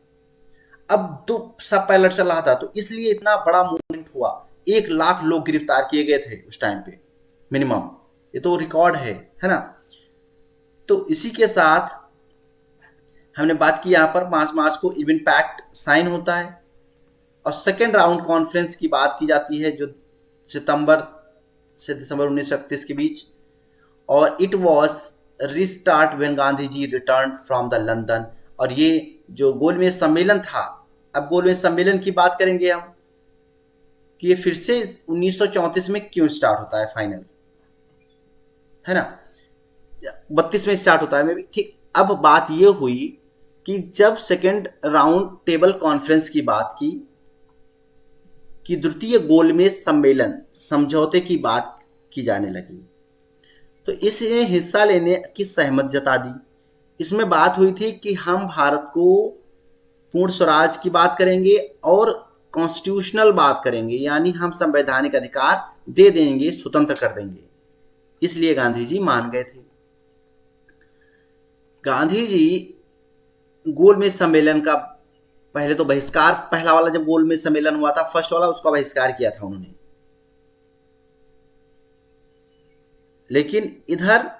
अब तो सब पैलट चल रहा था, तो इसलिए इतना बड़ा मूवमेंट हुआ। 1 लाख लोग गिरफ्तार किए गए थे उस टाइम पे मिनिमम, ये तो रिकॉर्ड है ना। तो इसी के साथ हमने बात की, यहाँ पर 5 मार्च को इवेंट पैक्ट साइन होता है और सेकेंड राउंड कॉन्फ्रेंस की बात की जाती है, जो सितंबर से दिसंबर 1931 के बीच, और it was restart when Gandhi ji return from the London. और ये जो गोलमेज सम्मेलन था, अब गोलमेज सम्मेलन की बात करेंगे हम कि ये फिर से 1934 में क्यों स्टार्ट होता है फाइनल, है ना, 32 में स्टार्ट होता है मे भी, ठीक। अब बात ये हुई कि जब सेकेंड राउंड टेबल कॉन्फ्रेंस की बात की कि द्वितीय गोलमेज सम्मेलन समझौते की बात की जाने लगी, तो इसने हिस्सा लेने की सहमत जता दी। इसमें बात हुई थी कि हम भारत को पूर्ण स्वराज की बात करेंगे और कॉन्स्टिट्यूशनल बात करेंगे, यानी हम संवैधानिक अधिकार दे देंगे, स्वतंत्र कर देंगे। इसलिए गांधी जी मान गए थे। गांधी जी गोलमेज सम्मेलन का पहले तो बहिष्कार, पहला वाला जब गोलमेज सम्मेलन हुआ था फर्स्ट वाला, उसका बहिष्कार किया था उन्होंने, लेकिन इधर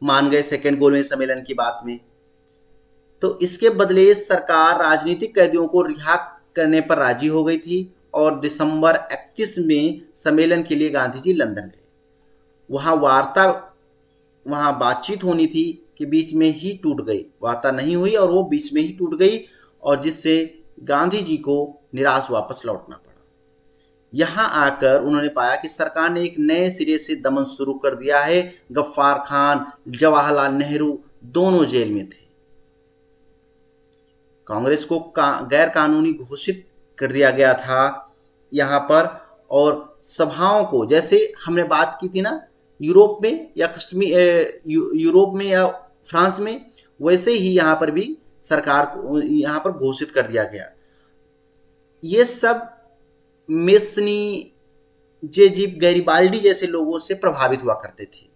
मान गए सेकेंड गोलमेज सम्मेलन की बात में। तो इसके बदले सरकार राजनीतिक कैदियों को रिहा करने पर राजी हो गई थी और दिसंबर 31 में सम्मेलन के लिए गांधी जी लंदन गए। वहां बातचीत होनी थी कि बीच में ही टूट गई, वार्ता नहीं हुई और वो बीच में ही टूट गई, और जिससे गांधी जी को निराश वापस लौटना पड़ा। यहां आकर उन्होंने पाया कि सरकार ने एक नए सिरे से दमन शुरू कर दिया है। गफ्फार खान, जवाहरलाल नेहरू दोनों जेल में थे। कांग्रेस को गैर कानूनी घोषित कर दिया गया था यहाँ पर, और सभाओं को, जैसे हमने बात की थी ना यूरोप में या यूरोप में या फ्रांस में, वैसे ही यहाँ पर भी सरकार को यहाँ पर घोषित कर दिया गया। ये सब मेस्नी, जेजीब, गैरिबाल्डी जैसे लोगों से प्रभावित हुआ करते थे।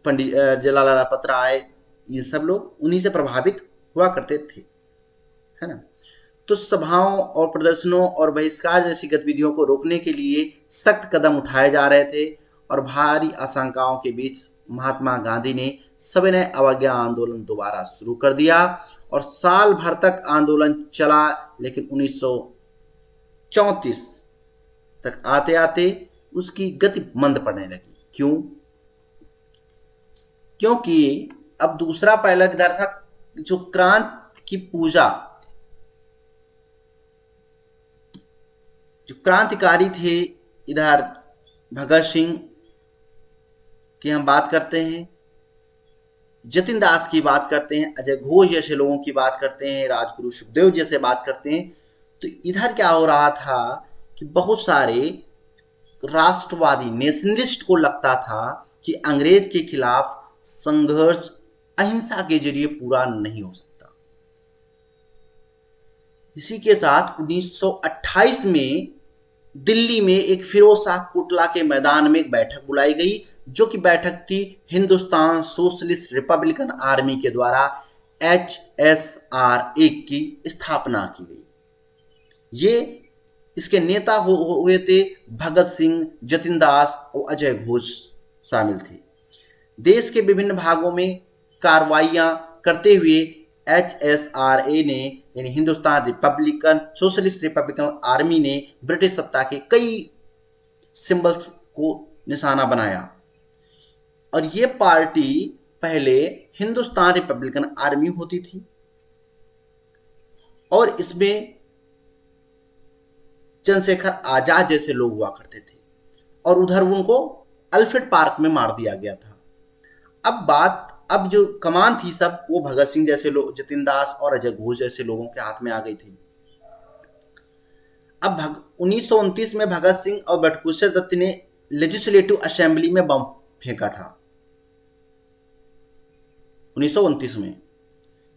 पंडित जवाहरलाल लाजपत राय, ये सब लोग उन्हीं से प्रभावित हुआ करते थे, है ना। तो सभाओं और प्रदर्शनों और बहिष्कार जैसी गतिविधियों को रोकने के लिए सख्त कदम उठाए जा रहे थे, और भारी आशंकाओं के बीच महात्मा गांधी ने सविनय अवज्ञा आंदोलन दोबारा शुरू कर दिया, और साल भर तक आंदोलन चला। लेकिन 1934 तक आते आते उसकी गति मंद पड़ने लगी। क्यों? क्योंकि अब दूसरा पायलट इधर था, जो क्रांति की पूजा, जो क्रांतिकारी थे इधर भगत सिंह की हम बात करते हैं, जतिन दास की बात करते हैं, अजय घोष जैसे लोगों की बात करते हैं, राजगुरु सुखदेव जैसे बात करते हैं। तो इधर क्या हो रहा था कि बहुत सारे राष्ट्रवादी नेशनलिस्ट को लगता था कि अंग्रेज के खिलाफ संघर्ष अहिंसा के जरिए पूरा नहीं हो सकता। इसी के साथ 1928 में दिल्ली में एक फिरोज शाह कोटला के मैदान में एक बैठक बुलाई गई, जो कि बैठक थी हिंदुस्तान सोशलिस्ट रिपब्लिकन आर्मी के द्वारा HSRA की स्थापना की गई। ये इसके नेता हुए थे भगत सिंह, जतिन दास और अजय घोष शामिल थे। देश के विभिन्न भागों में कार्रवाइयां करते हुए HSRA ने यानी Hindustan Republican socialist Republican army ने ब्रिटिश सत्ता के कई सिंबल्स को निशाना बनाया, और ये पार्टी पहले हिंदुस्तान रिपब्लिकन आर्मी होती थी और इसमें चंद्रशेखर आजाद जैसे लोग हुआ करते थे, और उधर उनको अल्फ्रेड पार्क में मार दिया गया था। अब जो कमान थी सब वो भगत सिंह जैसे लोग, जतिन दास और अजय घोष जैसे लोगों के हाथ में आ गई थी। अब 1929 में भगत सिंह और बटुकेश्वर दत्त ने लेजिस्लेटिव असेंबली में बम फेंका था 1929 में,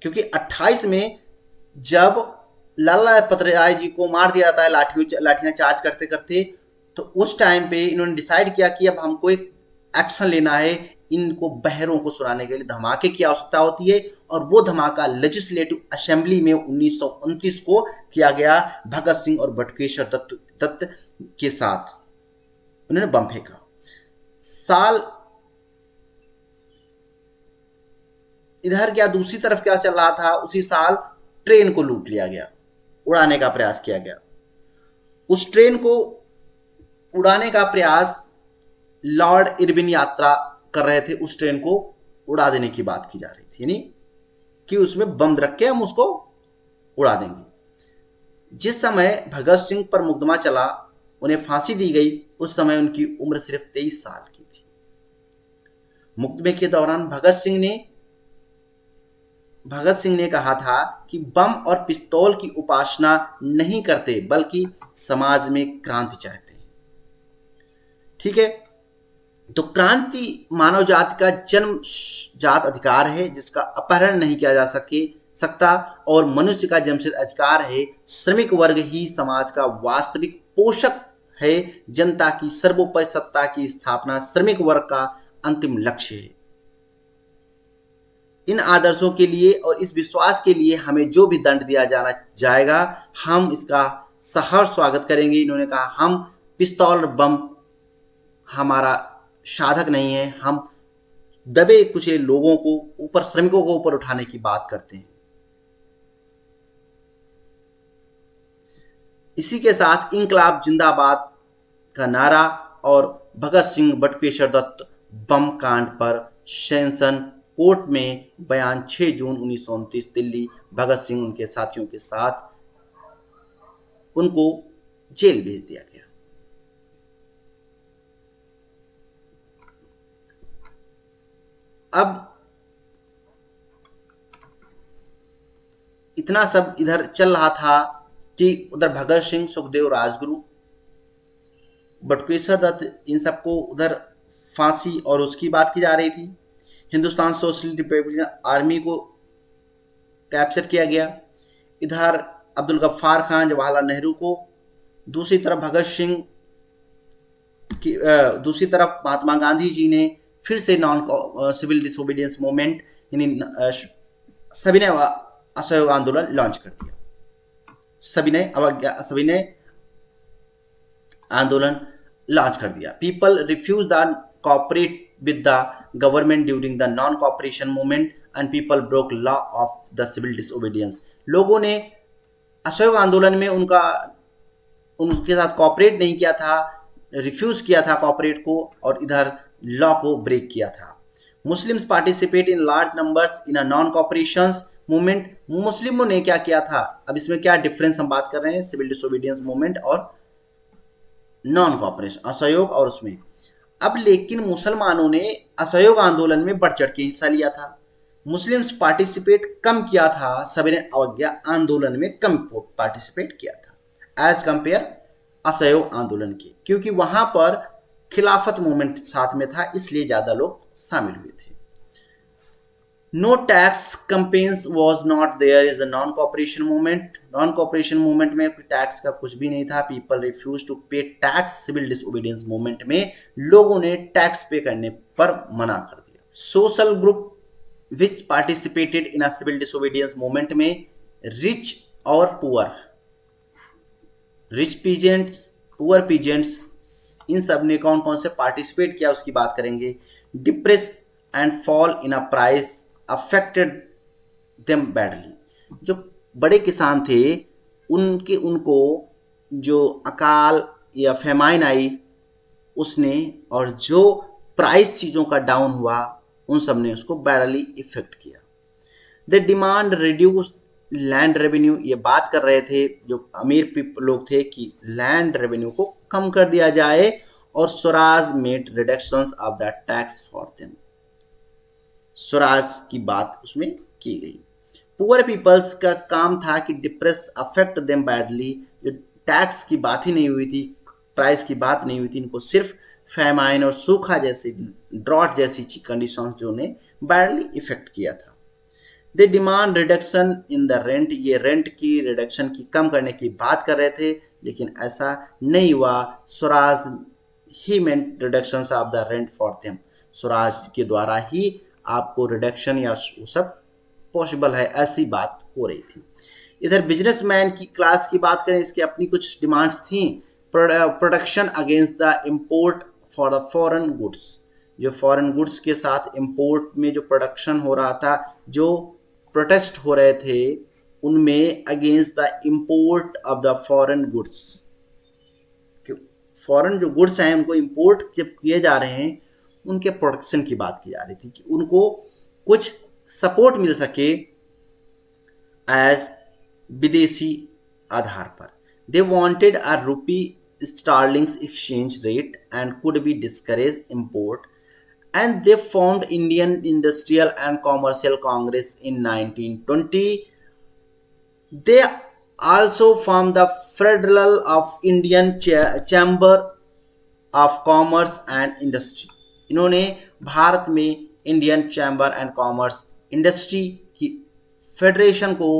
क्योंकि 28 में जब लाला लाजपतराय जी को मार दिया था लाठियां चार्ज करते करते, तो उस टाइम पे इन्होंने डिसाइड किया कि अब हमको एक एक्शन लेना है, इनको बहरों को सुनाने के लिए धमाके की आवश्यकता होती है, और वो धमाका लेजिस्लेटिव असेंबली में 1929 को किया गया भगत सिंह और बटुकेश्वर दत्त के साथ। उन्होंने बम फेंका। साल इधर क्या दूसरी तरफ क्या चल रहा था, उसी साल ट्रेन को लूट लिया गया, उड़ाने का प्रयास किया गया। उस ट्रेन को उड़ाने का प्रयास लॉर्ड इरविन यात्रा कर रहे थे, उस ट्रेन को उड़ा देने की बात की जा रही थी, यानी कि उसमें बम रख के हम उसको उड़ा देंगे। जिस समय भगत सिंह पर मुकदमा चला, उन्हें फांसी दी गई, उस समय उनकी उम्र सिर्फ 23 साल की थी। मुकदमे के दौरान भगत सिंह ने कहा था कि बम और पिस्तौल की उपासना नहीं करते, बल्कि समाज में क्रांति चाहते हैं। ठीक है, तो क्रांति मानव जाति का जन्मजात अधिकार है, जिसका अपहरण नहीं किया जा सकता, और मनुष्य का जन्मसिद्ध अधिकार है। श्रमिक वर्ग ही समाज का वास्तविक पोषक है। जनता की सर्वोपरि सत्ता की स्थापना श्रमिक वर्ग का अंतिम लक्ष्य है। इन आदर्शों के लिए और इस विश्वास के लिए हमें जो भी दंड दिया जाएगा, हम इसका सहर्ष स्वागत करेंगे। इन्होंने कहा, हम पिस्तौल और बम हमारा साधक नहीं है, हम दबे कुचले लोगों को ऊपर, श्रमिकों को ऊपर उठाने की बात करते हैं। इसी के साथ इंकलाब जिंदाबाद का नारा और भगत सिंह बटुकेश्वर दत्त बम कांड पर सेशन कोर्ट में बयान 6 जून 1929 दिल्ली। भगत सिंह उनके साथियों के साथ उनको जेल भेज दिया गया। अब इतना सब इधर चल रहा था कि उधर भगत सिंह, सुखदेव, राजगुरु, बटुकेश्वर दत्त, इन सबको उधर फांसी और उसकी बात की जा रही थी। हिंदुस्तान सोशलिस्ट रिपब्लिकन आर्मी को कैप्चर किया गया। इधर अब्दुल गफ्फार खान, जवाहरलाल नेहरू को, दूसरी तरफ भगत सिंह की, दूसरी तरफ महात्मा गांधी जी ने फिर से नॉन सिविल डिसोबीडियंस मूवमेंट यानी सविनय असहयोग आंदोलन लॉन्च कर दिया। सविनय आंदोलन लॉन्च कर दिया। People refuse the cooperate with the government during the non cooperation movement and people broke law of the civil disobedience. लोगों ने असहयोग आंदोलन में उनके साथ कॉपरेट नहीं किया था, रिफ्यूज किया था कॉपरेट को, और इधर लॉ को ब्रेक किया था। Muslims participate in large numbers in a non cooperation movement. मुस्लिमों ने क्या किया था, अब इसमें क्या डिफरेंस हम बात कर रहे हैं, सिविल डिसोबीडियंस मूवमेंट और नॉन कॉपरेशन, असहयोग और उसमें। अब लेकिन मुसलमानों ने असहयोग आंदोलन में बढ़ चढ़ के हिस्सा लिया था। मुस्लिम्स पार्टिसिपेट कम किया था, सविनय अवज्ञा आंदोलन में कम पार्टिसिपेट किया था एज कंपेयर असहयोग आंदोलन किए, क्योंकि वहां पर खिलाफत मूवमेंट साथ में था, इसलिए ज्यादा लोग शामिल हुए थे। No tax campaigns was not there is a non cooperation movement. Non cooperation movement में टैक्स का कुछ भी नहीं था। People refuse to pay tax. Civil disobedience movement में लोगों ने टैक्स पे करने पर मना कर दिया। Social group which participated in a civil disobedience movement में रिच और poor, rich peasants, poor peasants, इन सब ने कौन कौन से पार्टिसिपेट किया उसकी बात करेंगे। Depress and fall in a price affected them badly. जो बड़े किसान थे उनको जो अकाल या फेमाइन आई उसने, और जो प्राइस चीज़ों का डाउन हुआ उन सब ने उसको बैडली इफेक्ट किया। The demand reduce land revenue, ये बात कर रहे थे जो अमीर लोग थे कि लैंड रेवेन्यू को कम कर दिया जाए, और Swaraj made reductions of the tax for them. Swaraj की बात उसमें की गई। पुअर पीपल्स का काम था कि डिप्रेस अफेक्ट देम बैडली। जो टैक्स की बात ही नहीं हुई थी, प्राइस की बात नहीं हुई थी, इनको सिर्फ फेमाइन और सूखा जैसी, ड्रॉट जैसी कंडीशन जो ने बैडली इफेक्ट किया था। They demand reduction in the rent, ये रेंट की रिडक्शन की कम करने की बात कर रहे थे, लेकिन ऐसा नहीं हुआ। स्वराज ही meant reduction of the rent for them. Swaraj के द्वारा ही आपको रिडक्शन या वो सब पॉसिबल है, ऐसी बात हो रही थी। इधर बिजनेसमैन की क्लास की बात करें, इसकी अपनी कुछ डिमांड्स थी। Protection against the import for the foreign goods, जो फॉरेन गुड्स के साथ इम्पोर्ट में जो प्रोडक्शन हो रहा था, जो प्रोटेस्ट हो रहे थे उनमें against the import of the foreign goods. Foreign जो गुड्स हैं उनको इम्पोर्ट जब किए जा रहे हैं, उनके प्रोडक्शन की बात की जा रही थी कि उनको कुछ सपोर्ट मिल सके एज विदेशी आधार पर। दे wanted a rupee sterlings exchange rate and could be discourage import, and they formed Indian Industrial and Commercial Congress in 1920. They also formed the Federal of Indian Chamber of Commerce and Industry. इन्होंने भारत में Indian chamber and commerce industry की फेडरेशन को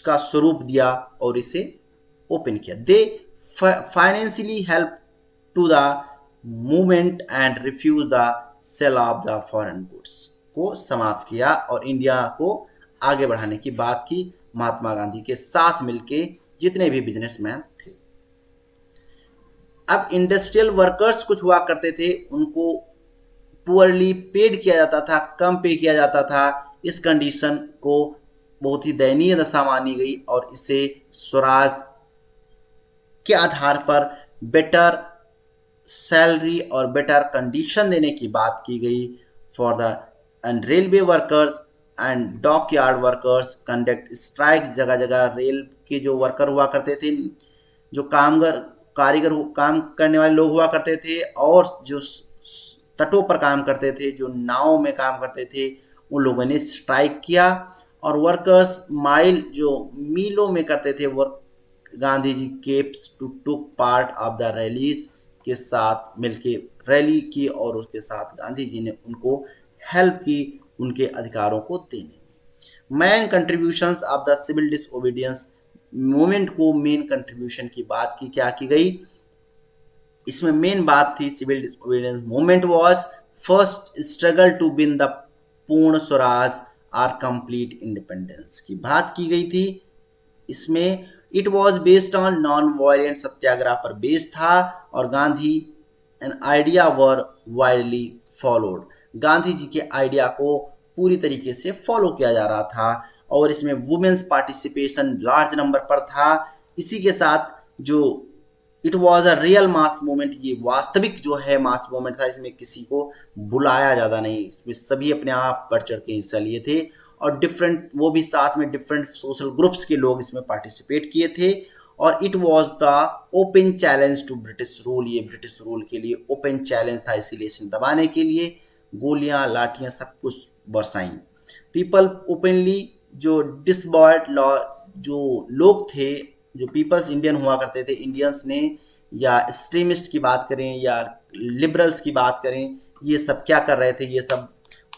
का स्वरूप दिया और इसे ओपन किया। They financially help to the movement and refuse the sale of the foreign goods को समाप्त किया और इंडिया को आगे बढ़ाने की बात की महात्मा गांधी के साथ मिलके जितने भी बिजनेसमैन थे। अब इंडस्ट्रियल वर्कर्स कुछ हुआ करते थे, उनको पुअरली पेड किया जाता था, कम पे किया जाता था। इस कंडीशन को बहुत ही दयनीय दशा मानी गई और इसे स्वराज के आधार पर बेटर सैलरी और बेटर कंडीशन देने की बात की गई for the end railway workers and dockyard workers conduct strike. जगह जगह रेल के जो वर्कर हुआ करते थे, जो कारीगर काम करने वाले लोग हुआ करते थे, और जो तटों पर काम करते थे, जो नाव में काम करते थे, उन लोगों ने स्ट्राइक किया। और वर्कर्स माइल जो मीलों में करते थे work, Gandhi ji keeps to took part of the rallies के साथ मिलके रैली की और उसके साथ गांधी जी ने उनको हेल्प की उनके अधिकारों को देने में। Main contributions of the civil disobedience movement को मेन कंट्रीब्यूशन की बात की क्या की गई, इसमें मेन बात थी civil disobedience movement was first struggle to win the Purna Swaraj और कंप्लीट इंडिपेंडेंस की बात की गई थी। इसमें it was based on non violent satyagraha पर बेस्ड था और Gandhi and idea were widely followed. Gandhi ji के आइडिया को पूरी तरीके से फॉलो किया जा रहा था और इसमें वुमेन्स पार्टिसिपेशन लार्ज नंबर पर था। इसी के साथ जो it was a real mass movement, ये वास्तविक जो है मास मूवमेंट था, इसमें किसी को बुलाया ज़्यादा नहीं, इसमें सभी अपने आप बढ़ चढ़ के हिस्सा लिए थे और डिफरेंट वो भी साथ में डिफरेंट सोशल ग्रुप्स के लोग इसमें पार्टिसिपेट किए थे। और it was the open challenge to British rule, ये ब्रिटिश रूल के लिए ओपन चैलेंज था, इसीलिए इसे दबाने के लिए गोलियां लाठियां सब कुछ बरसाई। पीपल ओपनली जो डिसबॉयड लॉ जो लोग थे, जो पीपल्स इंडियन हुआ करते थे, इंडियंस ने या एक्सट्रीमिस्ट की बात करें या लिबरल्स की बात करें, ये सब क्या कर रहे थे, ये सब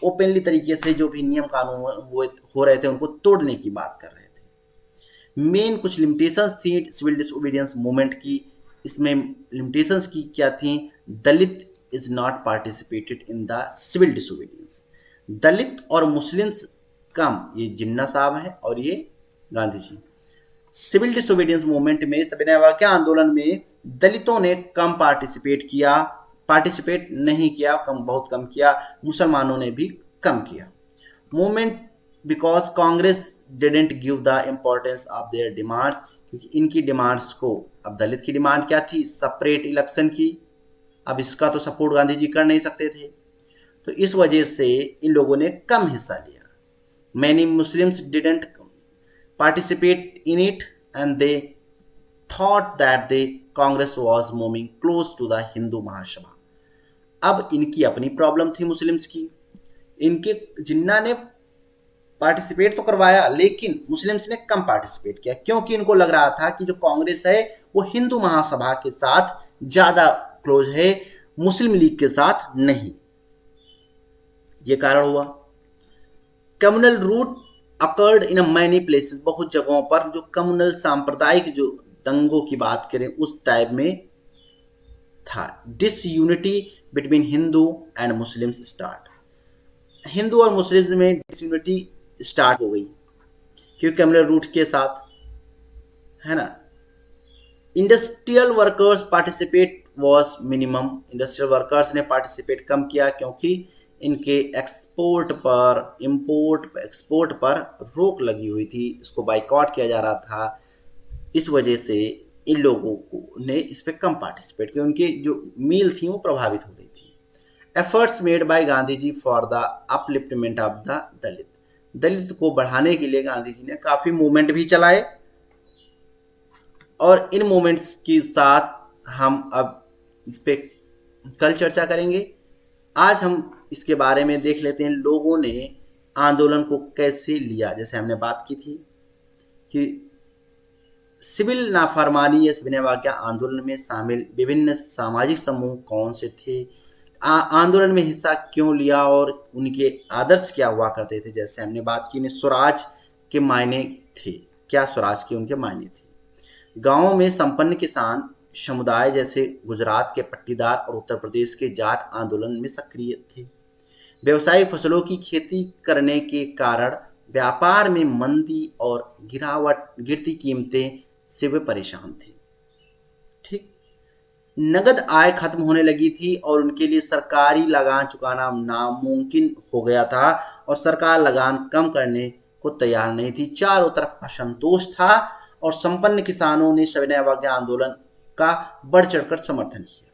ओपनली तरीके से जो भी नियम कानून वो हो रहे थे उनको तोड़ने की बात कर रहे थे। मेन कुछ लिमिटेशंस थी सिविल डिसोबीडियंस मूवमेंट की। इसमें लिमिटेशंस की क्या थी? Dalit is not participated in the civil disobedience. Dalit और मुस्लिम्स कम, ये जिन्ना साहब हैं और ये Gandhi ji. Civil disobedience movement में, सविनय अवज्ञा आंदोलन में दलितों ने कम पार्टिसिपेट नहीं किया, बहुत कम किया। मुसलमानों ने भी कम किया। Movement because Congress didn't give the importance of their demands, क्योंकि इनकी डिमांड्स को, अब दलित की डिमांड क्या थी? सेपरेट इलेक्शन की। अब इसका तो सपोर्ट गांधी जी कर नहीं सकते थे, तो इस वजह से इन लोगों ने कम हिस्सा लिया। Many Muslims didn't participate in it and they thought that the Congress was moving close to the Hindu Mahasabha. अब इनकी अपनी प्रॉब्लम थी मुस्लिम्स की। इनके जिन्ना ने पार्टिसिपेट तो करवाया, लेकिन मुस्लिम्स ने कम पार्टिसिपेट किया, क्योंकि इनको लग रहा था कि जो कांग्रेस है वो हिंदू महासभा के साथ ज्यादा क्लोज है, मुस्लिम लीग के साथ नहीं। ये कारण हुआ। Communal riot occurred in many places, बहुत जगहों पर जो कम्युनल सांप्रदायिक जो दंगों की बात करें उस टाइप में था। Disunity between Hindu and Muslims start, Hindu और मुस्लिम में डिसयूनिटी स्टार्ट हो गई, क्योंकि कम्युनल रूट के साथ है ना। Industrial workers participate was minimum, industrial workers ने पार्टिसिपेट कम किया, क्योंकि इनके एक्सपोर्ट पर रोक लगी हुई थी, इसको बाइकआउट किया जा रहा था। इस वजह से इन लोगों को ने इस पर कम पार्टिसिपेट किया, उनकी जो मील थी वो प्रभावित हो रही थी। Efforts made by Gandhi ji for the upliftment of the Dalit, Dalit को बढ़ाने के लिए गांधी जी ने काफी मूवमेंट भी चलाए, और इन मूवमेंट्स के साथ हम अब इस पे कल चर्चा करेंगे। आज हम इसके बारे में देख लेते हैं लोगों ने आंदोलन को कैसे लिया। जैसे हमने बात की थी कि सिविल नाफरमानी या सविनय अवज्ञा आंदोलन में शामिल विभिन्न सामाजिक समूह कौन से थे, आंदोलन में हिस्सा क्यों लिया और उनके आदर्श क्या हुआ करते थे। जैसे हमने बात की स्वराज के मायने थे, क्या स्वराज के उनके मायने थे। गांवों में संपन्न किसान समुदाय जैसे गुजरात के पट्टीदार और उत्तर प्रदेश के जाट आंदोलन में सक्रिय थे। व्यवसायिक फसलों की खेती करने के कारण व्यापार में मंदी और गिरती कीमतें से वे परेशान थे। ठीक, नगद आय खत्म होने लगी थी और उनके लिए सरकारी लगान चुकाना नामुमकिन हो गया था, और सरकार लगान कम करने को तैयार नहीं थी। चारों तरफ असंतोष था और संपन्न किसानों ने सविनय अवज्ञा आंदोलन का बढ़ चढ़कर समर्थन किया,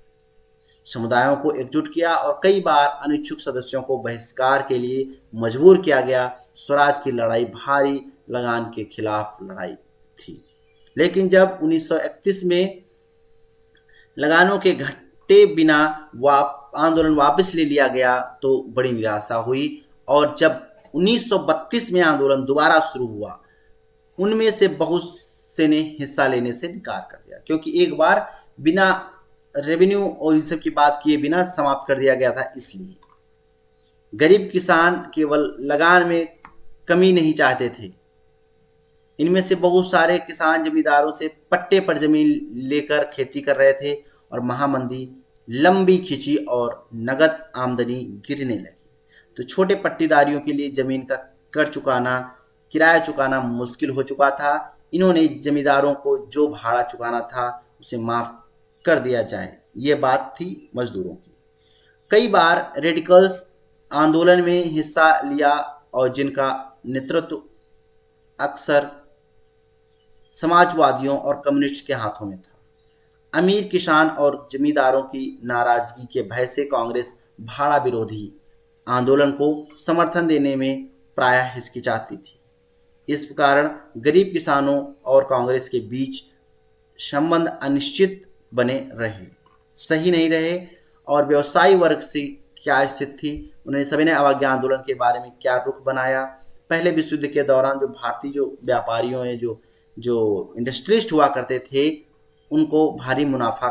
समुदायों को एकजुट किया और कई बार अनिच्छुक सदस्यों को बहिष्कार के लिए मजबूर किया गया। स्वराज की लड़ाई भारी लगान के खिलाफ लड़ाई थी, लेकिन जब 1931 में लगानों के घटे बिना आंदोलन वापस ले लिया गया तो बड़ी निराशा हुई, और जब 1932 में आंदोलन दोबारा शुरू हुआ उनमें से बहुत से ने हिस्सा लेने से इनकार कर दिया, क्योंकि एक बार बिना रेवेन्यू और इन सब की बात किए बिना समाप्त कर दिया गया था। इसलिए गरीब किसान केवल लगान में कमी नहीं चाहते थे, इनमें से बहुत सारे किसान जमींदारों से पट्टे पर जमीन लेकर खेती कर रहे थे, और महामंदी लंबी खिंची और नगद आमदनी गिरने लगी, तो छोटे पट्टीदारियों के लिए जमीन का कर चुकाना, किराया चुकाना मुश्किल हो चुका था। इन्होंने जमींदारों को जो भाड़ा चुकाना था उसे माफ कर दिया जाए, ये बात थी मजदूरों की। कई बार रेडिकल्स आंदोलन में हिस्सा लिया और जिनका नेतृत्व अक्सर समाजवादियों और कम्युनिस्ट के हाथों में था। अमीर किसान और जमींदारों की नाराजगी के भय से कांग्रेस भाड़ा विरोधी आंदोलन को समर्थन देने में प्रायः हिचकिचाती थी। इस कारण गरीब किसानों और कांग्रेस के बीच संबंध अनिश्चित बने रहे, सही नहीं रहे। और व्यवसायी वर्ग से क्या स्थिति थी, उन्हें सविनय अवज्ञा आंदोलन के बारे में क्या रुख बनाया। पहले विश्व युद्ध के दौरान जो भारतीय जो व्यापारियों जो इंडस्ट्रियलिस्ट हुआ करते थे उनको भारी मुनाफा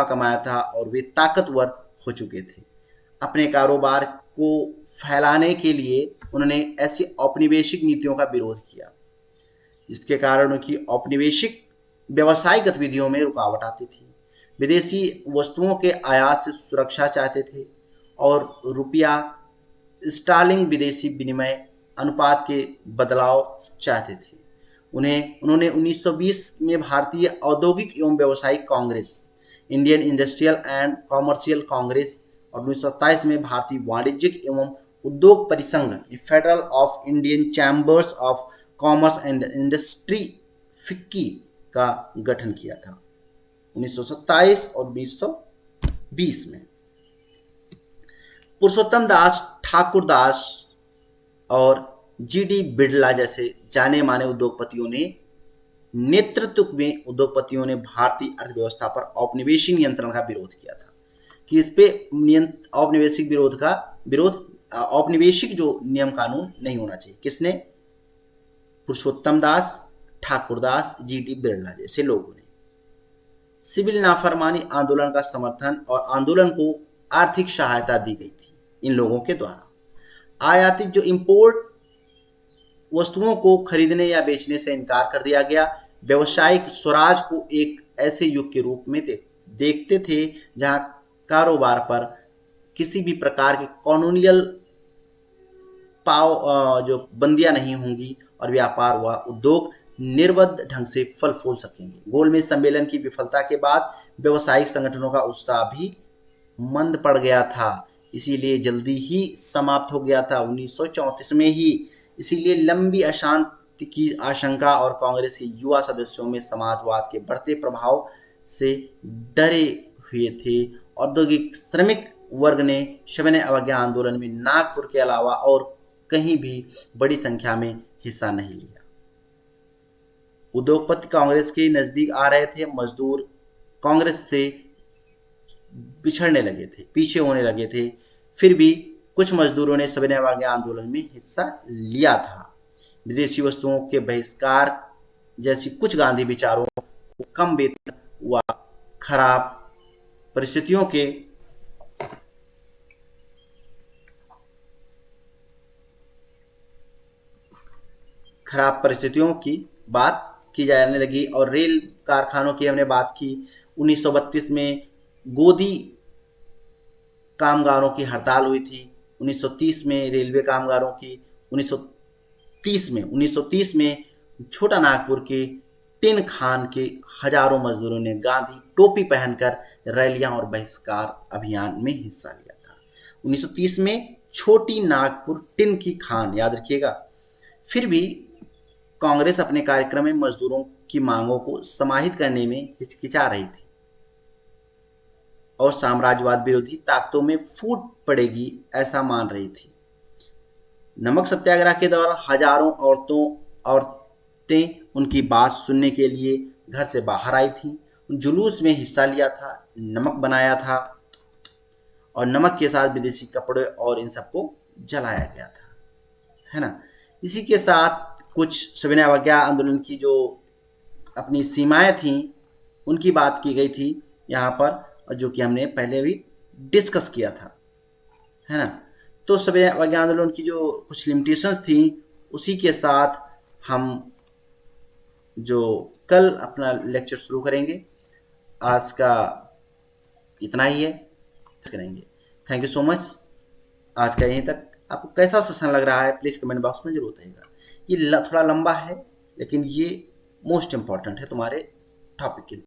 कमाया था और वे ताकतवर हो चुके थे। अपने कारोबार को फैलाने के लिए उन्होंने ऐसी औपनिवेशिक नीतियों का विरोध किया, जिसके कारण उनकी औपनिवेशिक व्यवसायिक गतिविधियों में रुकावट आती थी। विदेशी वस्तुओं के आयात से सुरक्षा चाहते थे और रुपया स्टार्लिंग विदेशी विनिमय अनुपात के बदलाव चाहते थे। उन्होंने 1920 में भारतीय औद्योगिक एवं व्यावसायिक Congress, Indian industrial and commercial Congress और 1927 में भारतीय वाणिज्यिक एवं उद्योग परिसंघ, federal of Indian chambers of commerce and industry, FICCI का गठन किया था 1927 और 1920 में। पुरुषोत्तम दास, ठाकुर दास और जीडी बिड़ला जैसे जाने माने उद्योगपतियों ने भारतीय अर्थव्यवस्था पर औपनिवेशिक नियंत्रण का विरोध किया था कि इस पे औपनिवेशिक जो नियम कानून नहीं होना चाहिए। किसने? पुरुषोत्तम दास, ठाकुर दास, जीडी बिड़ला जैसे लोगों ने। सिविल नाफरमानी आंदोलन का समर्थन और आंदोलन को आर्थिक सहायता दी गई थी इन लोगों के द्वारा। आयातित जो इंपोर्ट वस्तुओं को खरीदने या बेचने से इनकार कर दिया गया। व्यवसायिक स्वराज को एक ऐसे युग के रूप में देखते थे जहां कारोबार पर किसी भी प्रकार के कॉलोनियल जो बंदियां नहीं होंगी और व्यापार व उद्योग निर्विघ्न ढंग से फल फूल सकेंगे। गोलमेज सम्मेलन की विफलता के बाद व्यावसायिक संगठनों का उत्साह भी मंद पड़ गया था, इसीलिए जल्दी ही समाप्त हो गया था 1934 में ही। इसीलिए लंबी अशांति की आशंका और कांग्रेस के युवा सदस्यों में समाजवाद के बढ़ते प्रभाव से डरे हुए थे। औद्योगिक श्रमिक वर्ग ने सविनय अवज्ञा आंदोलन में नागपुर के अलावा और कहीं भी बड़ी संख्या में हिस्सा नहीं लिया। उद्योगपति कांग्रेस के नजदीक आ रहे थे, मजदूर कांग्रेस से पिछड़ने लगे थे, पीछे होने लगे थे। फिर भी कुछ मजदूरों ने सविनय अवज्ञा आंदोलन में हिस्सा लिया था। विदेशी वस्तुओं के बहिष्कार जैसी कुछ गांधी विचारों को कम वेतन व खराब परिस्थितियों की बात की जाने लगी। और रेल कारखानों की हमने बात की। 1932 में गोदी कामगारों की हड़ताल हुई थी। 1930 में रेलवे कामगारों की। 1930 में छोटा नागपुर के टिन खान के हजारों मजदूरों ने गांधी टोपी पहनकर रैलियां और बहिष्कार अभियान में हिस्सा लिया था। 1930 में छोटी नागपुर टिन की खान, याद रखिएगा। फिर भी कांग्रेस अपने कार्यक्रम में मजदूरों की मांगों को समाहित करने में हिचकिचा रही थी और साम्राज्यवाद विरोधी ताकतों में फूट पड़ेगी ऐसा मान रही थी। नमक सत्याग्रह के दौरान हजारों औरतें उनकी बात सुनने के लिए घर से बाहर आई थी। जुलूस में हिस्सा लिया था, नमक बनाया था और नमक के साथ विदेशी कपड़े और इन सबको जलाया गया था, है ना। इसी के साथ कुछ सविनय अवज्ञा आंदोलन की जो अपनी सीमाएं थी उनकी बात की गई थी यहाँ पर, जो कि हमने पहले भी डिस्कस किया था, है ना। तो सविनय अवज्ञा आंदोलन की जो कुछ लिमिटेशंस थी उसी के साथ हम जो कल अपना लेक्चर शुरू करेंगे। आज का इतना ही है, करेंगे। Thank you so much. आज का यहीं तक। आपको कैसा सेशन लग रहा है प्लीज़ कमेंट बॉक्स में जरूर बताइएगा। ये थोड़ा लंबा है लेकिन ये मोस्ट इम्पॉर्टेंट है तुम्हारे टॉपिक के लिए।